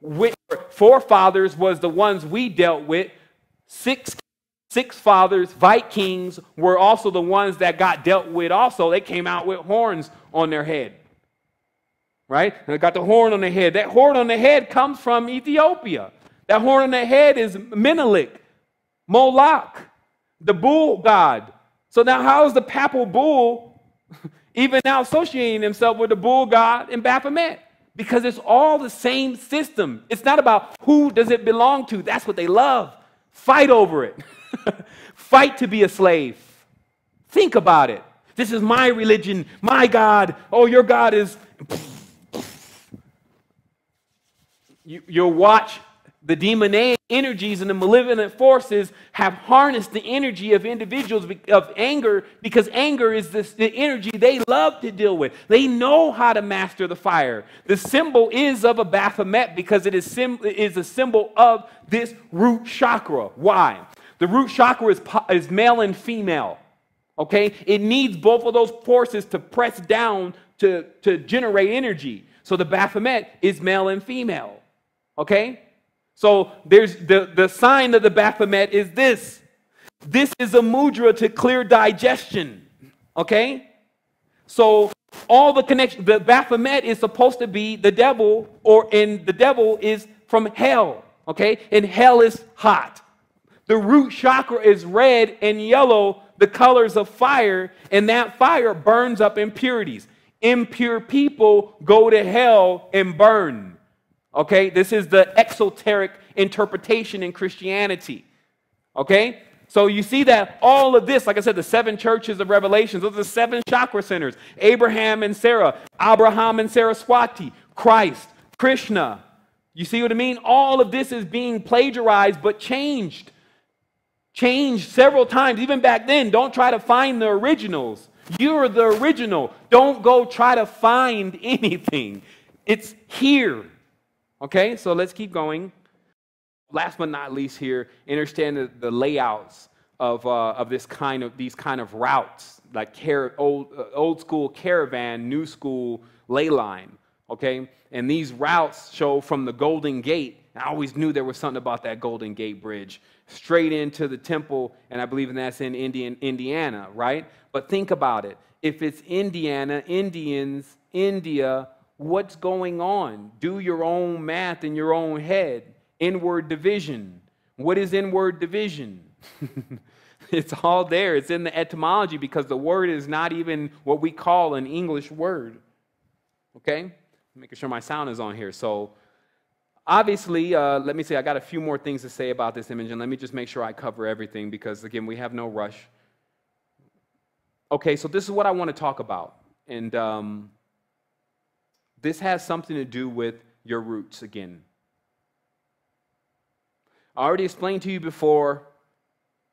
A: was the ones we dealt with. Six fathers, Vikings, were also the ones that got dealt with also. They came out with horns on their head. Right? They got the horn on their head. That horn on the head comes from Ethiopia. That horn on the head is Menelik, Moloch, the bull god. So now how is the papal bull even now associating himself with the bull god in Baphomet? Because it's all the same system. It's not about who does it belong to. That's what they love. Fight over it. Fight to be a slave. Think about it. This is my religion, my God. Oh, your God is... You'll watch the demonic energies and the malevolent forces have harnessed the energy of individuals of anger, because anger is the energy they love to deal with. They know how to master the fire. The symbol is of a Baphomet because it is a symbol of this root chakra. Why? The root chakra is male and female. Okay? It needs both of those forces to press down to generate energy. So the Baphomet is male and female. Okay? So there's the sign of the Baphomet is this. This is a mudra to clear digestion. Okay? So all the connection, the Baphomet is supposed to be the devil, and the devil is from hell, okay? And hell is hot. The root chakra is red and yellow, the colors of fire, and that fire burns up impurities. Impure people go to hell and burn, okay? This is the exoteric interpretation in Christianity, okay? So you see that all of this, like I said, the 7 churches of Revelation, those are the 7 chakra centers. Abraham and Sarah, Abraham and Saraswati, Christ, Krishna. You see what I mean? All of this is being plagiarized but changed. Changed several times, even back then. Don't try to find the originals. You're the original. Don't go try to find anything. It's here. Okay, so let's keep going. Last but not least here, understand the layouts of these kind of routes, like old school caravan, new school ley line, okay? And these routes show from the Golden Gate. I always knew there was something about that Golden Gate Bridge, straight into the temple, and I believe that's in Indiana, right? But think about it. If it's Indiana, Indians, India, what's going on? Do your own math in your own head. Inward division. What is inward division? It's all there. It's in the etymology because the word is not even what we call an English word. Okay? Making sure my sound is on here. So, obviously, let me say I got a few more things to say about this image, and let me just make sure I cover everything because, again, we have no rush. Okay, so this is what I want to talk about. And this has something to do with your roots again. I already explained to you before,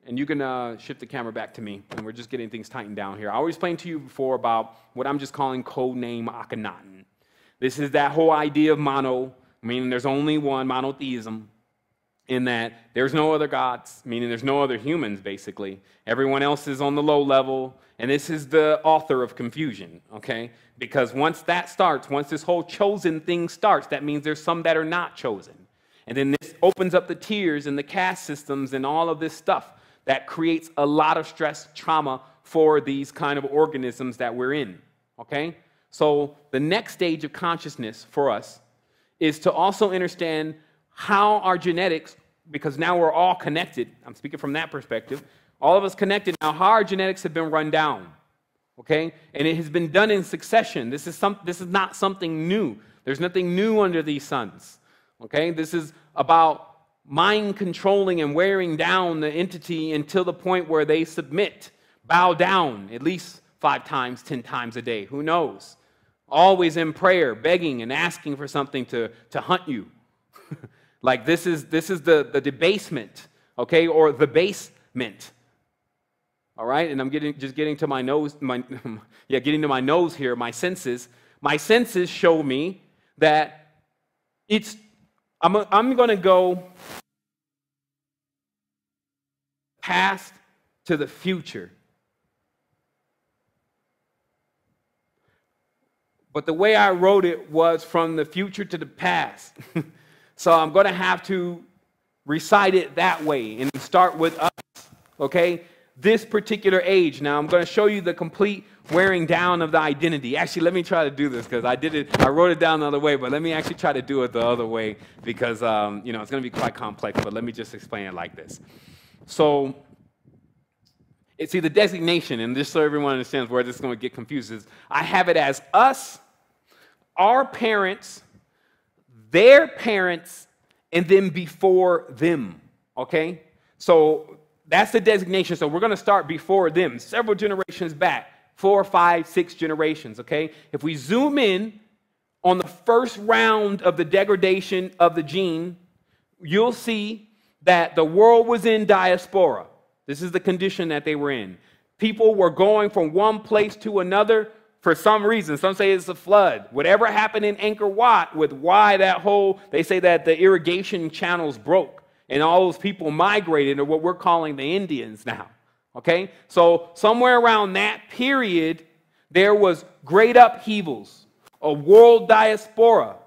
A: and you can shift the camera back to me, and we're just getting things tightened down here. I already explained to you before about what I'm just calling code name Akhenaten. This is that whole idea of mono, meaning there's only one, monotheism, in that there's no other gods, meaning there's no other humans, basically. Everyone else is on the low level, and this is the author of confusion, okay? Because once that starts, once this whole chosen thing starts, that means there's some that are not chosen. And then this opens up the tiers and the caste systems and all of this stuff that creates a lot of stress, trauma for these kind of organisms that we're in, okay? So the next stage of consciousness for us is to also understand how our genetics, because now we're all connected, I'm speaking from that perspective, all of us connected now, how our genetics have been run down, okay? And it has been done in succession. This is not something new. There's nothing new under these suns. Okay, this is about mind controlling and wearing down the entity until the point where they submit, bow down at least 5 times, 10 times a day. Who knows? Always in prayer, begging and asking for something to hunt you. Like this is the debasement, okay, or the basement. All right, and I'm getting to my nose, getting to my nose here. My senses show me that it's. I'm going to go past to the future. But the way I wrote it was from the future to the past. So I'm going to have to recite it that way and start with us, okay? This particular age. Now I'm going to show you the complete wearing down of the identity. Actually, let me try to do this because I wrote it down the other way, but let me actually try to do it the other way because, it's going to be quite complex, but let me just explain it like this. So, see, the designation, and just so everyone understands where this is going to get confused, is I have it as us, our parents, their parents, and then before them, okay? So that's the designation. So we're going to start before them, several generations back. 4, 5, 6 generations, okay? If we zoom in on the first round of the degradation of the gene, you'll see that the world was in diaspora. This is the condition that they were in. People were going from one place to another for some reason. Some say it's a flood. Whatever happened in Angkor Wat with why they say that the irrigation channels broke and all those people migrated to what we're calling the Indians now. Okay, so somewhere around that period, there was great upheavals, a world diaspora.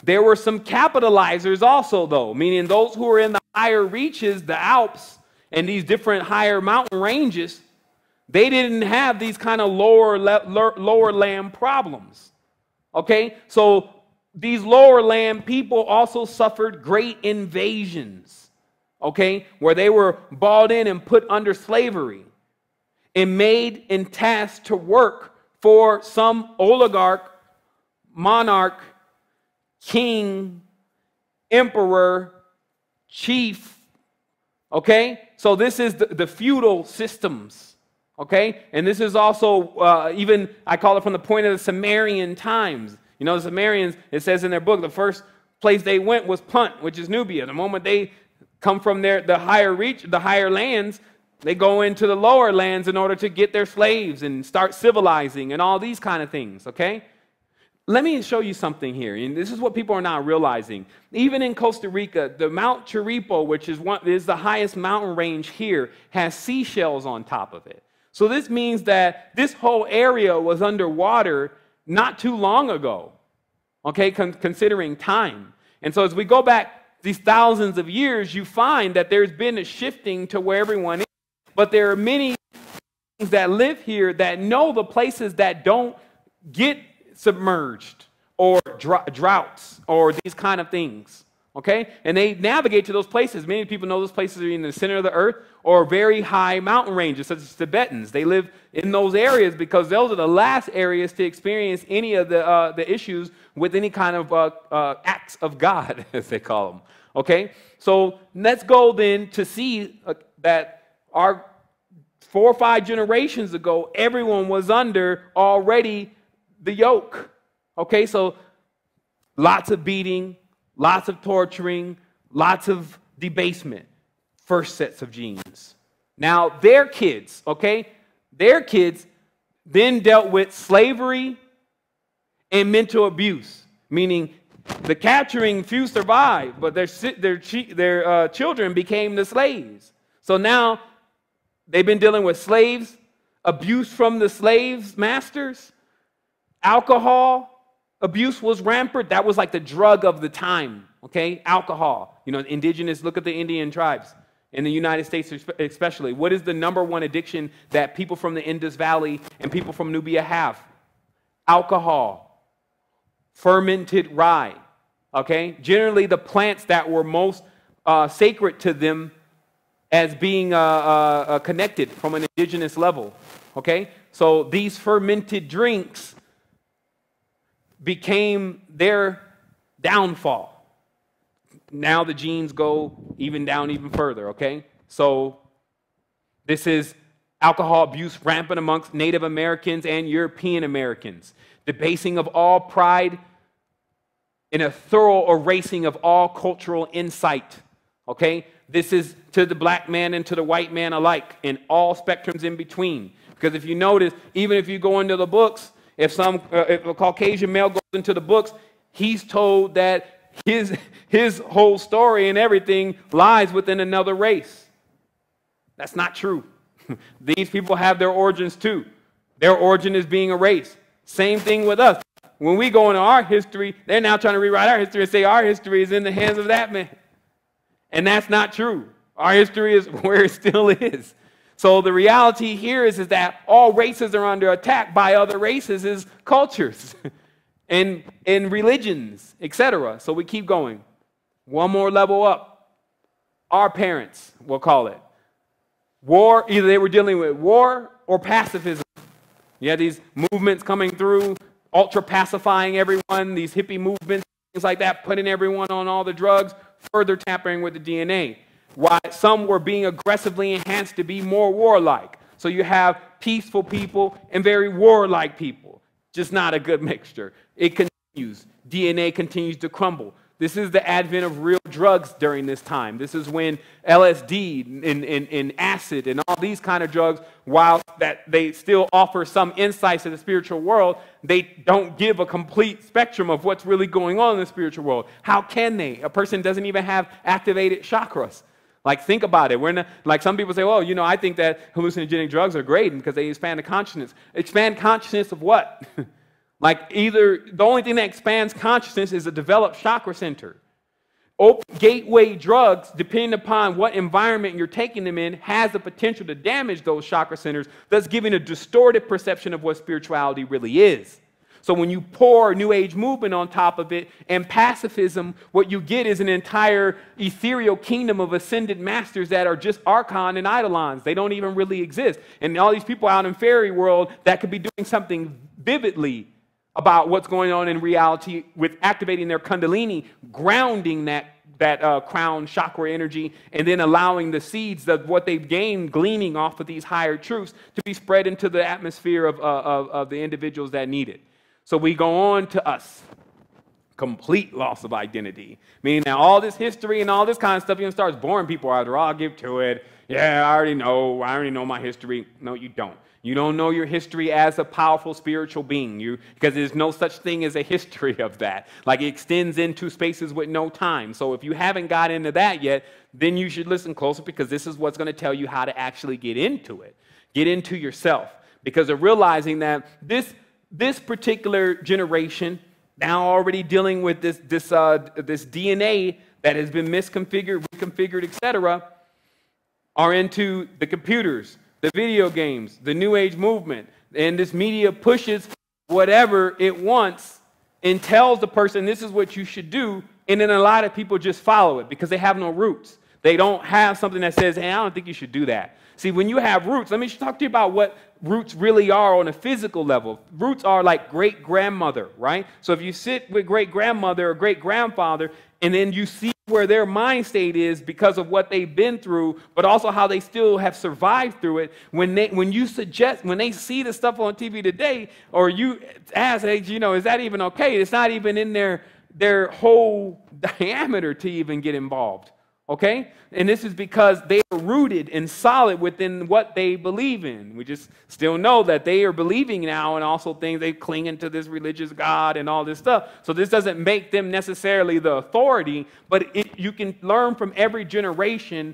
A: There were some capitalizers also, though, meaning those who were in the higher reaches, the Alps, and these different higher mountain ranges, They didn't have these kind of lower land problems. Okay, so these lower land people also suffered great invasions. Okay, where they were bought in and put under slavery and made and tasked to work for some oligarch, monarch, king, emperor, chief. Okay, so this is the feudal systems. Okay, and this is also even, I call it from the point of the Sumerian times. You know, the Sumerians, it says in their book, the first place they went was Punt, which is Nubia. The moment they come from the higher lands, they go into the lower lands in order to get their slaves and start civilizing and all these kind of things, okay? Let me show you something here, and this is what people are not realizing. Even in Costa Rica, the Mount Chiripo, which is the highest mountain range here, has seashells on top of it. So this means that this whole area was underwater not too long ago, okay, considering time. And so as we go back these thousands of years, you find that there's been a shifting to where everyone is. But there are many things that live here that know the places that don't get submerged or droughts or these kind of things. Okay? And they navigate to those places. Many people know those places are in the center of the earth or very high mountain ranges, such as Tibetans. They live in those areas because those are the last areas to experience any of the issues with any kind of acts of God, as they call them. Okay? So let's go then to see that our 4 or 5 generations ago, everyone was under already the yoke. Okay? So lots of beating, lots of torturing, lots of debasement. First sets of genes. Now, their kids, okay? Their kids then dealt with slavery and mental abuse, meaning the capturing few survived, but their children became the slaves. So now they've been dealing with slaves, abuse from the slaves' masters, alcohol abuse was rampant. That was like the drug of the time, okay? Alcohol. You know, indigenous, look at the Indian tribes in the United States especially. What is the #1 addiction that people from the Indus Valley and people from Nubia have? Alcohol, fermented rye, okay? Generally the plants that were most sacred to them as being connected from an indigenous level, okay? So these fermented drinks became their downfall. Now the genes go down even further, okay? So this is alcohol abuse rampant amongst Native Americans and European Americans. Debasing of all pride and a thorough erasing of all cultural insight, okay? This is to the black man and to the white man alike, and all spectrums in between. Because if you notice, even if you go into the books, if a Caucasian male goes into the books, he's told that his whole story and everything lies within another race. That's not true. These people have their origins too. Their origin is being erased. Same thing with us. When we go into our history, they're now trying to rewrite our history and say our history is in the hands of that man. And that's not true. Our history is where it still is. So the reality here is that all races are under attack by other races' cultures and religions, etc. So we keep going. One more level up. Our parents, we'll call it. War, either they were dealing with war or pacifism. You had these movements coming through, ultra-pacifying everyone, these hippie movements, things like that, putting everyone on all the drugs, further tampering with the DNA. While some were being aggressively enhanced to be more warlike. So you have peaceful people and very warlike people. Just not a good mixture. It continues. DNA continues to crumble. This is the advent of real drugs during this time. This is when LSD and acid and all these kind of drugs, while that they still offer some insights to the spiritual world, they don't give a complete spectrum of what's really going on in the spiritual world. How can they? A person doesn't even have activated chakras. Like, think about it. We're not, like some people say, well, you know, I think that hallucinogenic drugs are great because they expand the consciousness. Expand consciousness of what? Like, either the only thing that expands consciousness is a developed chakra center. Gateway drugs, depending upon what environment you're taking them in, has the potential to damage those chakra centers, thus giving a distorted perception of what spirituality really is. So when you pour New Age movement on top of it and pacifism, what you get is an entire ethereal kingdom of ascended masters that are just archon and eidolons. They don't even really exist. And all these people out in fairy world that could be doing something vividly about what's going on in reality with activating their kundalini, grounding that crown chakra energy, and then allowing the seeds of what they've gained, gleaning off of these higher truths, to be spread into the atmosphere of the individuals that need it. So we go on to us. Complete loss of identity. Meaning now all this history and all this kind of stuff even starts boring people out. I'll give to it. Yeah, I already know my history. No, you don't. You don't know your history as a powerful spiritual being, because there's no such thing as a history of that. Like, it extends into spaces with no time. So if you haven't got into that yet, then you should listen closer, because this is what's going to tell you how to actually get into it. Get into yourself. Because of realizing that this particular generation, now already dealing with this DNA that has been misconfigured, reconfigured, etc., are into the computers, the video games, the New Age movement, and this media pushes whatever it wants and tells the person this is what you should do, and then a lot of people just follow it because they have no roots. They don't have something that says, hey, I don't think you should do that. See, when you have roots, let me talk to you about what roots really are on a physical level. Roots are like great-grandmother, right? So if you sit with great-grandmother or great-grandfather, and then you see where their mind state is because of what they've been through, but also how they still have survived through it. When they see the stuff on TV today, or you ask, hey, is that even okay? It's not even in their whole diameter to even get involved. Okay? And this is because they are rooted and solid within what they believe in. We just still know that they are believing now and also things, they clinging to this religious God and all this stuff. So this doesn't make them necessarily the authority, but you can learn from every generation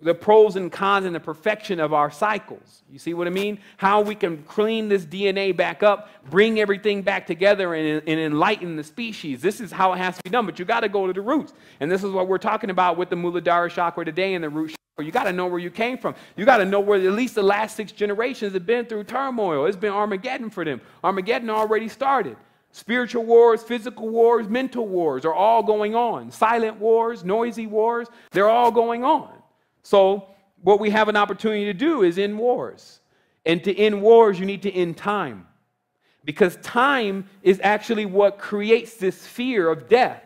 A: the pros and cons and the perfection of our cycles. You see what I mean? How we can clean this DNA back up, bring everything back together and enlighten the species. This is how it has to be done, but you got to go to the roots. And this is what we're talking about with the Muladhara chakra today and the root chakra. You got to know where you came from. You got to know where at least the last 6 generations have been through turmoil. It's been Armageddon for them. Armageddon already started. Spiritual wars, physical wars, mental wars are all going on. Silent wars, noisy wars, they're all going on. So what we have an opportunity to do is end wars. And to end wars, you need to end time. Because time is actually what creates this fear of death.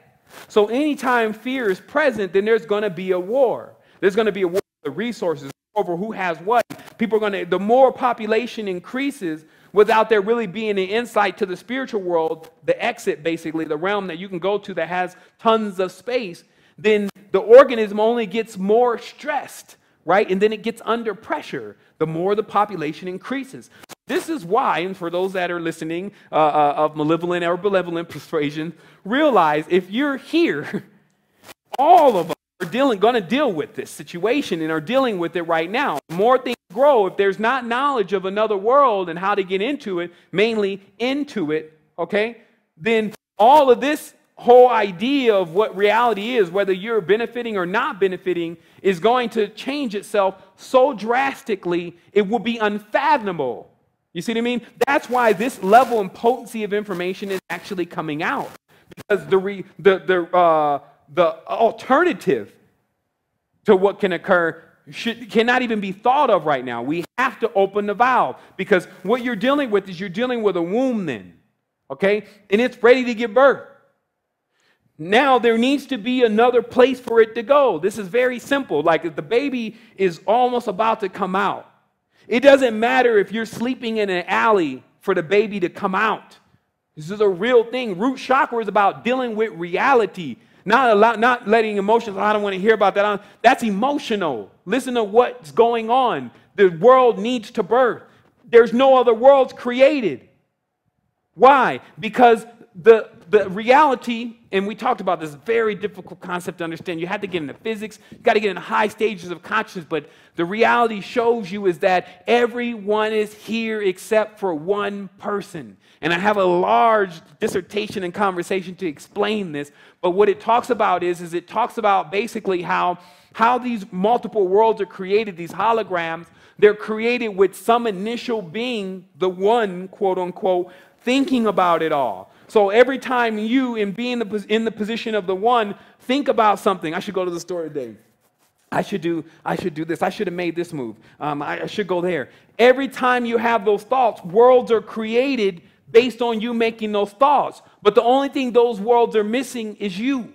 A: So anytime fear is present, then there's going to be a war. There's going to be a war for the resources, over who has what. People are going to, the more population increases, without there really being an insight to the spiritual world, the exit basically, the realm that you can go to that has tons of space, then the organism only gets more stressed, right? And then it gets under pressure the more the population increases. This is why, and for those that are listening of malevolent or benevolent persuasion, realize if you're here, all of us are going to deal with this situation and are dealing with it right now. The more things grow, if there's not knowledge of another world and how to get into it, mainly into it, okay, then all of this whole idea of what reality is, whether you're benefiting or not benefiting, is going to change itself so drastically it will be unfathomable. You see what I mean? That's why this level and potency of information is actually coming out, because the alternative to what can occur cannot even be thought of right now. We have to open the valve, because what you're dealing with is you're dealing with a womb then, okay, and it's ready to give birth. Now there needs to be another place for it to go. This is very simple. Like if the baby is almost about to come out, it doesn't matter if you're sleeping in an alley for the baby to come out. This is a real thing. Root chakra is about dealing with reality, not letting emotions, I don't want to hear about that. That's emotional. Listen to what's going on. The world needs to birth. There's no other worlds created. Why? Because the the reality, and we talked about this very difficult concept to understand. You have to get into physics. You got to get into high stages of consciousness. But the reality shows you is that everyone is here except for one person. And I have a large dissertation and conversation to explain this. But what it talks about is it talks about basically how these multiple worlds are created, these holograms. They're created with some initial being, the one, quote unquote, thinking about it all. So every time you, in being in the position of the one, think about something. I should go to the store today. I should do this. I should have made this move. I should go there. Every time you have those thoughts, worlds are created based on you making those thoughts. But the only thing those worlds are missing is you.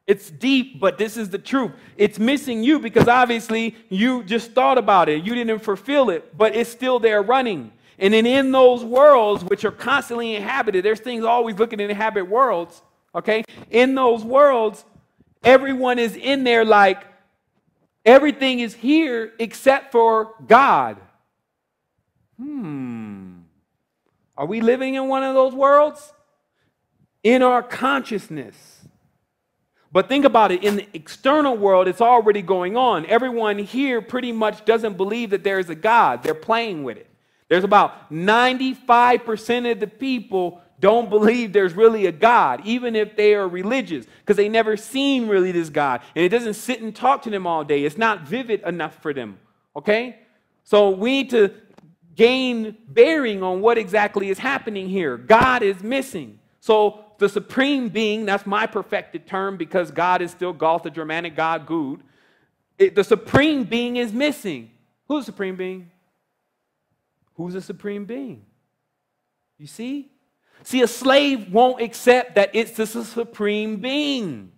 A: It's deep, but this is the truth. It's missing you because obviously you just thought about it. You didn't fulfill it, but it's still there running. And then in those worlds, which are constantly inhabited, there's things always looking to inhabit worlds, okay? In those worlds, everyone is in there like everything is here except for God. Are we living in one of those worlds? In our consciousness. But think about it, in the external world, it's already going on. Everyone here pretty much doesn't believe that there is a God. They're playing with it. There's about 95% of the people don't believe there's really a God, even if they are religious, because they never seen really this God. And it doesn't sit and talk to them all day. It's not vivid enough for them, okay? So we need to gain bearing on what exactly is happening here. God is missing. So the supreme being, that's my perfected term because God is still Goth, the Germanic God, Gud. The supreme being is missing. Who's the supreme being? Who's the supreme being? You see? See, a slave won't accept that it's the supreme being.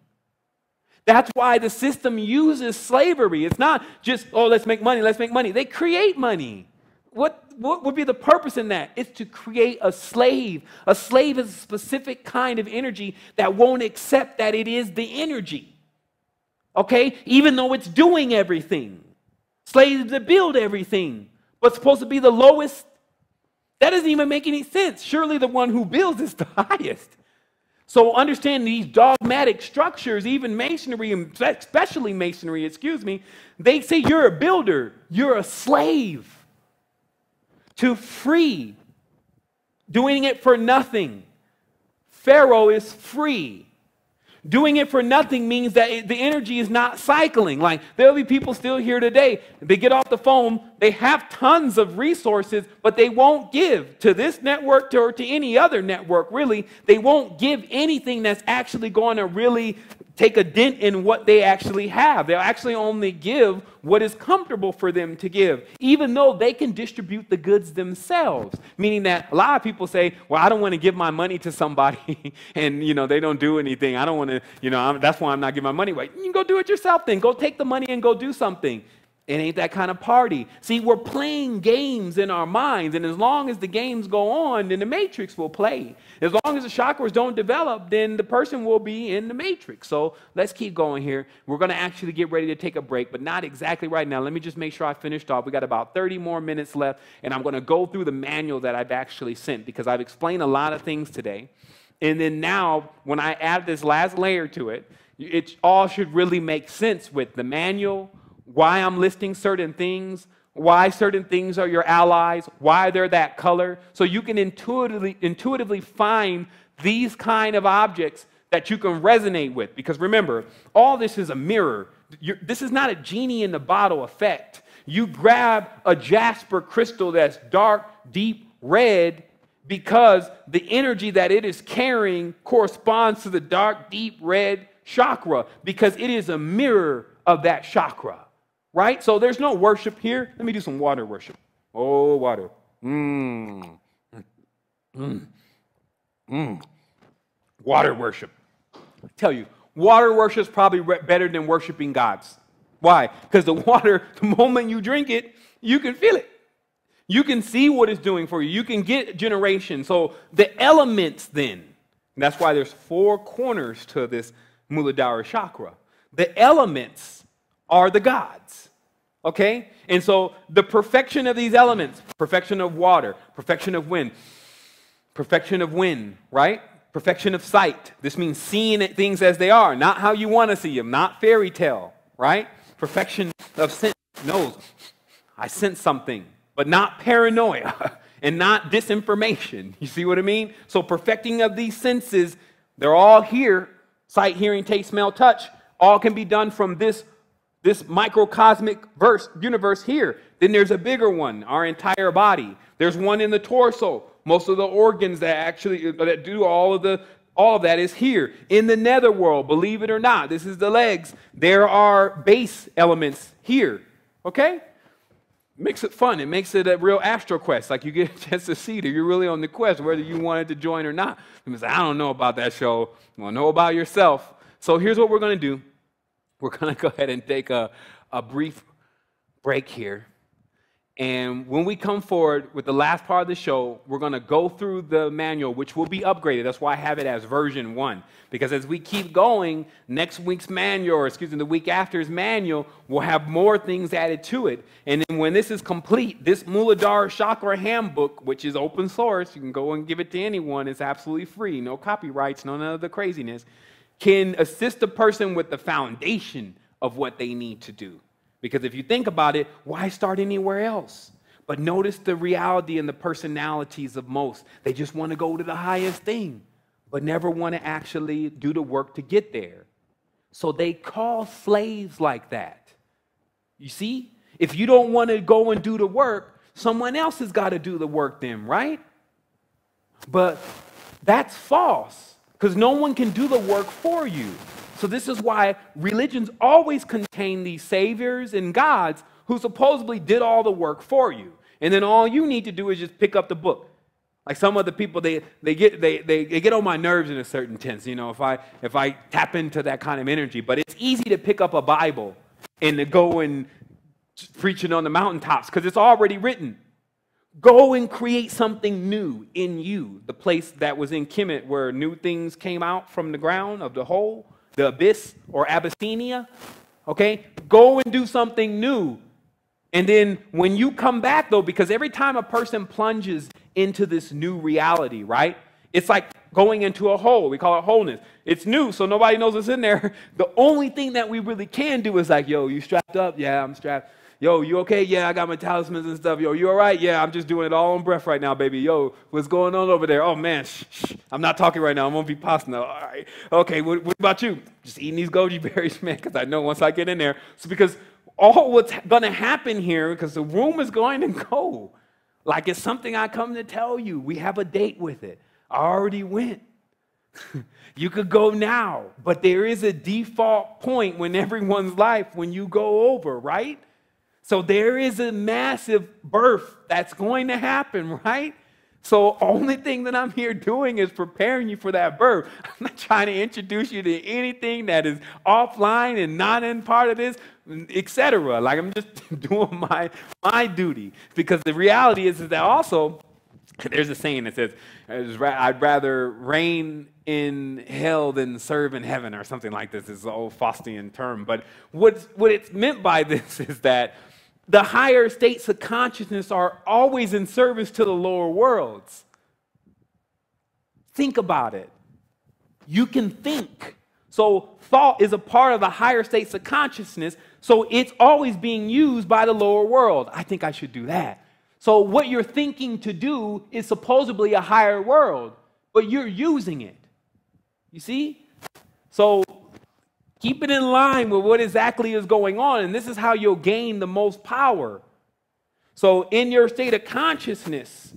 A: That's why the system uses slavery. It's not just, oh, let's make money, let's make money. They create money. What would be the purpose in that? It's to create a slave. A slave is a specific kind of energy that won't accept that it is the energy. Okay? Even though it's doing everything. Slaves that build everything. But supposed to be the lowest. That doesn't even make any sense. Surely the one who builds is the highest. So understand these dogmatic structures, even masonry, especially masonry, they say you're a builder. You're a slave. To free, doing it for nothing. Pharaoh is free. Doing it for nothing means that the energy is not cycling. Like there'll be people still here today. They get off the phone. They have tons of resources, but they won't give to this network or to any other network, really. They won't give anything that's actually going to really take a dent in what they actually have. They'll actually only give what is comfortable for them to give, even though they can distribute the goods themselves. Meaning that a lot of people say, well, I don't want to give my money to somebody and, they don't do anything. I don't want to, that's why I'm not giving my money away. You can go do it yourself then. Go take the money and go do something. It ain't that kind of party. See, we're playing games in our minds, and as long as the games go on, then the matrix will play. As long as the chakras don't develop, then the person will be in the matrix. So let's keep going here. We're going to actually get ready to take a break, but not exactly right now. Let me just make sure I finished off. We got about 30 more minutes left, and I'm going to go through the manual that I've actually sent because I've explained a lot of things today. And then now, when I add this last layer to it, it all should really make sense with the manual, why I'm listing certain things, why certain things are your allies, why they're that color, so you can intuitively find these kind of objects that you can resonate with. Because remember, all this is a mirror. This is not a genie in the bottle effect. You grab a jasper crystal that's dark, deep red because the energy that it is carrying corresponds to the dark, deep red chakra because it is a mirror of that chakra. Right? So there's no worship here. Let me do some water worship. Oh, water. Water worship. I tell you, water worship is probably better than worshiping gods. Why? Because the water, the moment you drink it, you can feel it. You can see what it's doing for you. You can get generation. So the elements then, and that's why there's 4 corners to this Muladhara chakra. The elements are the gods, okay? And so the perfection of these elements, perfection of water, perfection of wind, Perfection of wind, right? Perfection of sight. This means seeing things as they are, not how you want to see them, not fairy tale, right? Perfection of sense. Knows I sense something, but not paranoia and not disinformation. You see what I mean? So perfecting of these senses, they're all here. Sight, hearing, taste, smell, touch. All can be done from this microcosmic universe here. Then there's a bigger one, our entire body. There's one in the torso. Most of the organs that do all of that is here. In the netherworld, believe it or not, this is the legs. There are base elements here. Okay? Makes it fun. It makes it a real Astral quest. Like you get a chance to see that you're really on the quest, whether you wanted to join or not. You say, I don't know about that show. Well, know about yourself. So here's what we're going to do. We're going to go ahead and take a brief break here. And when we come forward with the last part of the show, we're going to go through the manual, which will be upgraded. That's why I have it as version 1. Because as we keep going, next week's manual, or the week after's manual, will have more things added to it. And then when this is complete, this Muladhara Chakra Handbook, which is open source, you can go and give it to anyone. It's absolutely free. No copyrights, none of the craziness. Can assist a person with the foundation of what they need to do. Because if you think about it, why start anywhere else? But notice the reality and the personalities of most. They just want to go to the highest thing, but never want to actually do the work to get there. So they call slaves like that. You see? If you don't want to go and do the work, someone else has got to do the work then, right? But that's false, because no one can do the work for you. So this is why religions always contain these saviors and gods who supposedly did all the work for you. And then all you need to do is just pick up the book. Like some other people, they get on my nerves in a certain sense, you know, if I tap into that kind of energy. But it's easy to pick up a Bible and to go and preach it on the mountaintops because it's already written. Go and create something new in you. The place that was in Kemet where new things came out from the ground of the hole. The abyss or Abyssinia, okay? Go and do something new. And then when you come back, though, because every time a person plunges into this new reality, right? It's like going into a hole. We call it wholeness. It's new, so nobody knows what's in there. The only thing that we really can do is like, yo, you strapped up? Yeah, I'm strapped. Yo, you okay? Yeah, I got my talismans and stuff. Yo, you all right? Yeah, I'm just doing it all on breath right now, baby. Yo, what's going on over there? Oh, man, shh. I'm not talking right now. I'm going to be passing now. All right. Okay, what about you? Just eating these goji berries, man, because I know once I get in there. So because all what's going to happen here, because the room is going to go. Like it's something I come to tell you. We have a date with it. I already went. You could go now, but there is a default point in everyone's life when you go over, right? So there is a massive birth that's going to happen, right? So only thing that I'm here doing is preparing you for that birth. I'm not trying to introduce you to anything that is offline and not in part of this, etc. Like I'm just doing my duty. Because the reality is that also, there's a saying that says, I'd rather reign in hell than serve in heaven or something like this. It's an old Faustian term. But what it's meant by this is that the higher states of consciousness are always in service to the lower worlds. Think about it. You can think. So thought is a part of the higher states of consciousness. So it's always being used by the lower world. I think I should do that. So what you're thinking to do is supposedly a higher world, but you're using it. You see? So keep it in line with what exactly is going on, and this is how you'll gain the most power. So in your state of consciousness,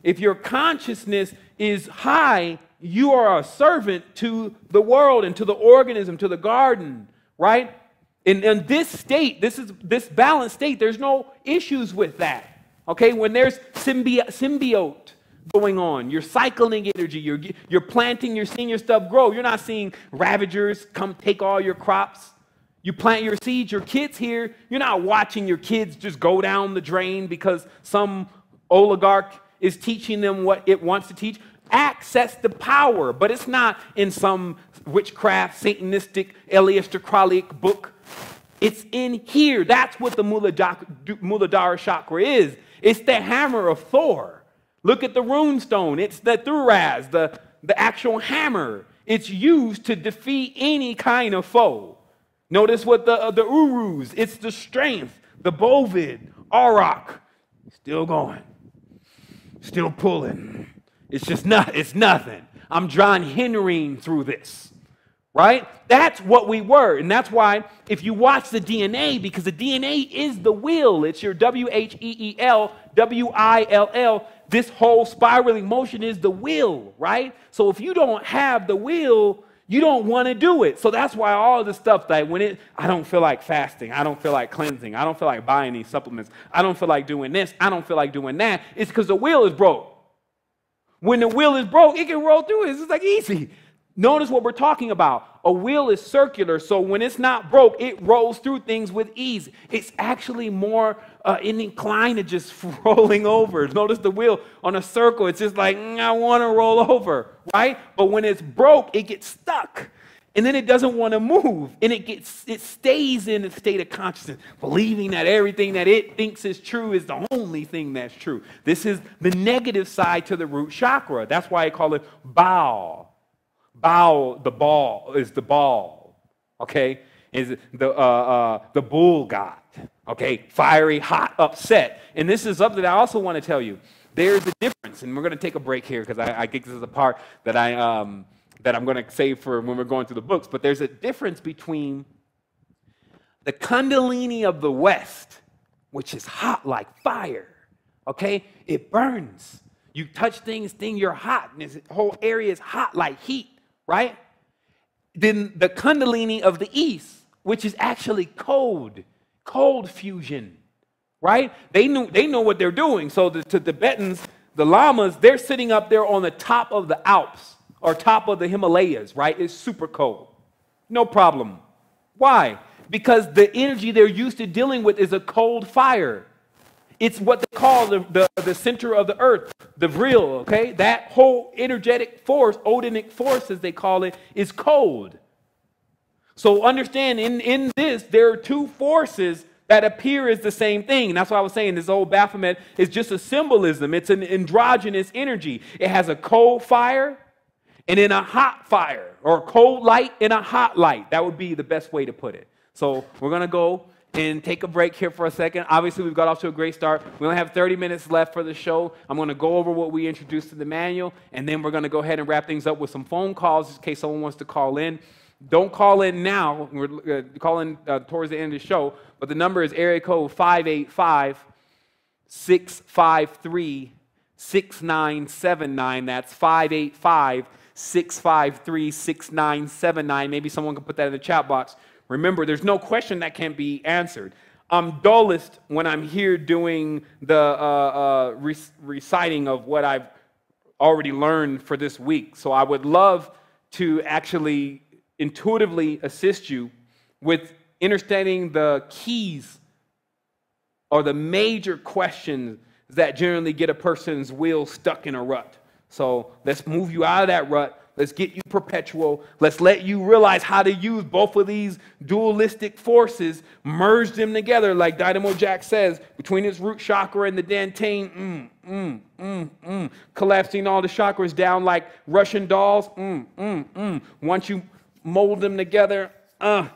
A: if your consciousness is high, you are a servant to the world and to the organism, to the garden, right? In this state, this balanced state, there's no issues with that. Okay, when there's symbiote going on, you're cycling energy, you're planting, you're seeing your stuff grow. You're not seeing ravagers come take all your crops. You plant your seeds, your kids here, you're not watching your kids just go down the drain because some oligarch is teaching them what it wants to teach. Access the power, but it's not in some witchcraft, Satanistic, Eliastrocralic book. It's in here. That's what the Muladhara chakra is. It's the hammer of Thor. Look at the rune stone. It's the thuraz, the actual hammer. It's used to defeat any kind of foe. Notice what the urus, it's the strength, the bovid, auroch, still going, still pulling. It's just it's nothing. I'm John Henrying through this, right? That's what we were. And that's why if you watch the DNA, because the DNA is the will, it's your WHEEL, WILL, this whole spiraling motion is the will, right? So if you don't have the will, you don't want to do it. So that's why all the stuff that I don't feel like fasting, I don't feel like cleansing, I don't feel like buying these supplements, I don't feel like doing this, I don't feel like doing that, it's because the will is broke. When the will is broke, it can roll through it. It's just like easy. Notice what we're talking about. A wheel is circular, so when it's not broke, it rolls through things with ease. It's actually more inclined to just rolling over. Notice the wheel on a circle. It's just like, I want to roll over, right? But when it's broke, it gets stuck. And then it doesn't want to move. And it stays in a state of consciousness, believing that everything that it thinks is true is the only thing that's true. This is the negative side to the root chakra. That's why I call it Baal. Baal, the ball, is the ball, okay? Is the bull god, okay? Fiery, hot, upset. And this is something I also want to tell you. There's a difference, and we're going to take a break here because I think this is a part that I'm going to save for when we're going through the books. But there's a difference between the Kundalini of the West, which is hot like fire, okay? It burns. You touch things, you're hot, and this whole area is hot like heat. Right? Then the Kundalini of the East, which is actually cold fusion, right? They know what they're doing. So the Tibetans, the lamas, they're sitting up there on the top of the Alps or top of the Himalayas, right? It's super cold. No problem. Why? Because the energy they're used to dealing with is a cold fire. It's what they call the center of the earth, the vril, okay? That whole energetic force, odinic force as they call it, is cold. So understand, in this, there are two forces that appear as the same thing. And that's why I was saying this old Baphomet is just a symbolism. It's an androgynous energy. It has a cold fire and then a hot fire, or a cold light and a hot light. That would be the best way to put it. So we're going to go and take a break here for a second. Obviously, we've got off to a great start. We only have 30 minutes left for the show. I'm going to go over what we introduced in the manual, and then we're going to go ahead and wrap things up with some phone calls in case someone wants to call in. Don't call in now. We're calling towards the end of the show, but the number is area code 585-653-6979. That's 585-653-6979. Maybe someone can put that in the chat box. Remember, there's no question that can be answered. I'm dullest when I'm here doing the reciting of what I've already learned for this week. So I would love to actually intuitively assist you with understanding the keys or the major questions that generally get a person's will stuck in a rut. So let's move you out of that rut. Let's get you perpetual. Let's let you realize how to use both of these dualistic forces, merge them together, like Dynamo Jack says, between its root chakra and the Dantain, collapsing all the chakras down like Russian dolls. Once you mold them together, then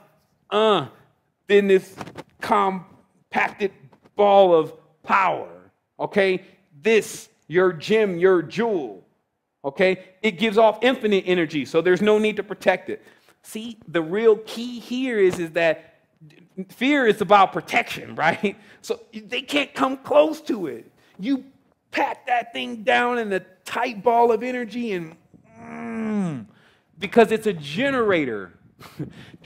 A: this compacted ball of power, okay? This, your gem, your jewel. Okay, it gives off infinite energy, so there's no need to protect it. See, the real key here is that fear is about protection, right? So they can't come close to it. You pat that thing down in a tight ball of energy and because it's a generator.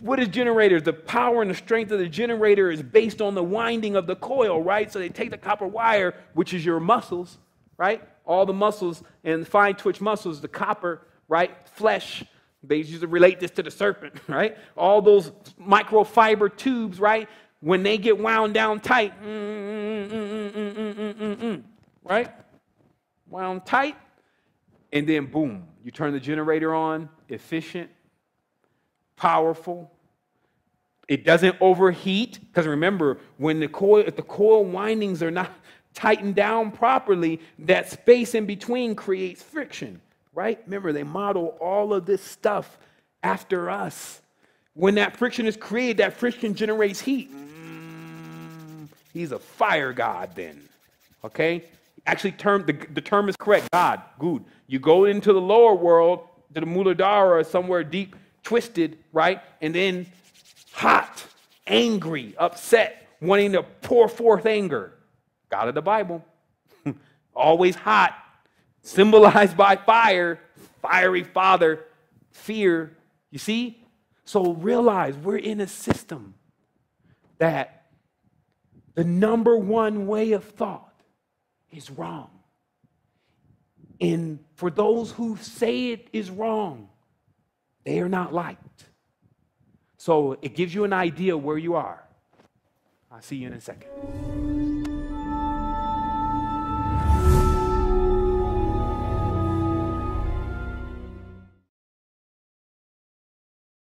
A: What is generators? The power and the strength of the generator is based on the winding of the coil, right? So they take the copper wire, which is your muscles, right? All the muscles and fine twitch muscles, the copper, right? Flesh. They used to relate this to the serpent, right? All those microfiber tubes, right? When they get wound down tight, right? Wound tight, and then boom, you turn the generator on, efficient, powerful. It doesn't overheat, because remember, when if the coil windings are not tightened down properly, that space in between creates friction, right? Remember, they model all of this stuff after us. When that friction is created, that friction generates heat. He's a fire god then, okay? Actually, the term is correct, God, good. You go into the lower world, to the Muladhara, somewhere deep, twisted, right? And then hot, angry, upset, wanting to pour forth anger. God of the Bible. Always hot, symbolized by fire, fiery father, fear. You see? So realize we're in a system that the number one way of thought is wrong. And for those who say it is wrong, they are not liked. So it gives you an idea where you are. I'll see you in a second.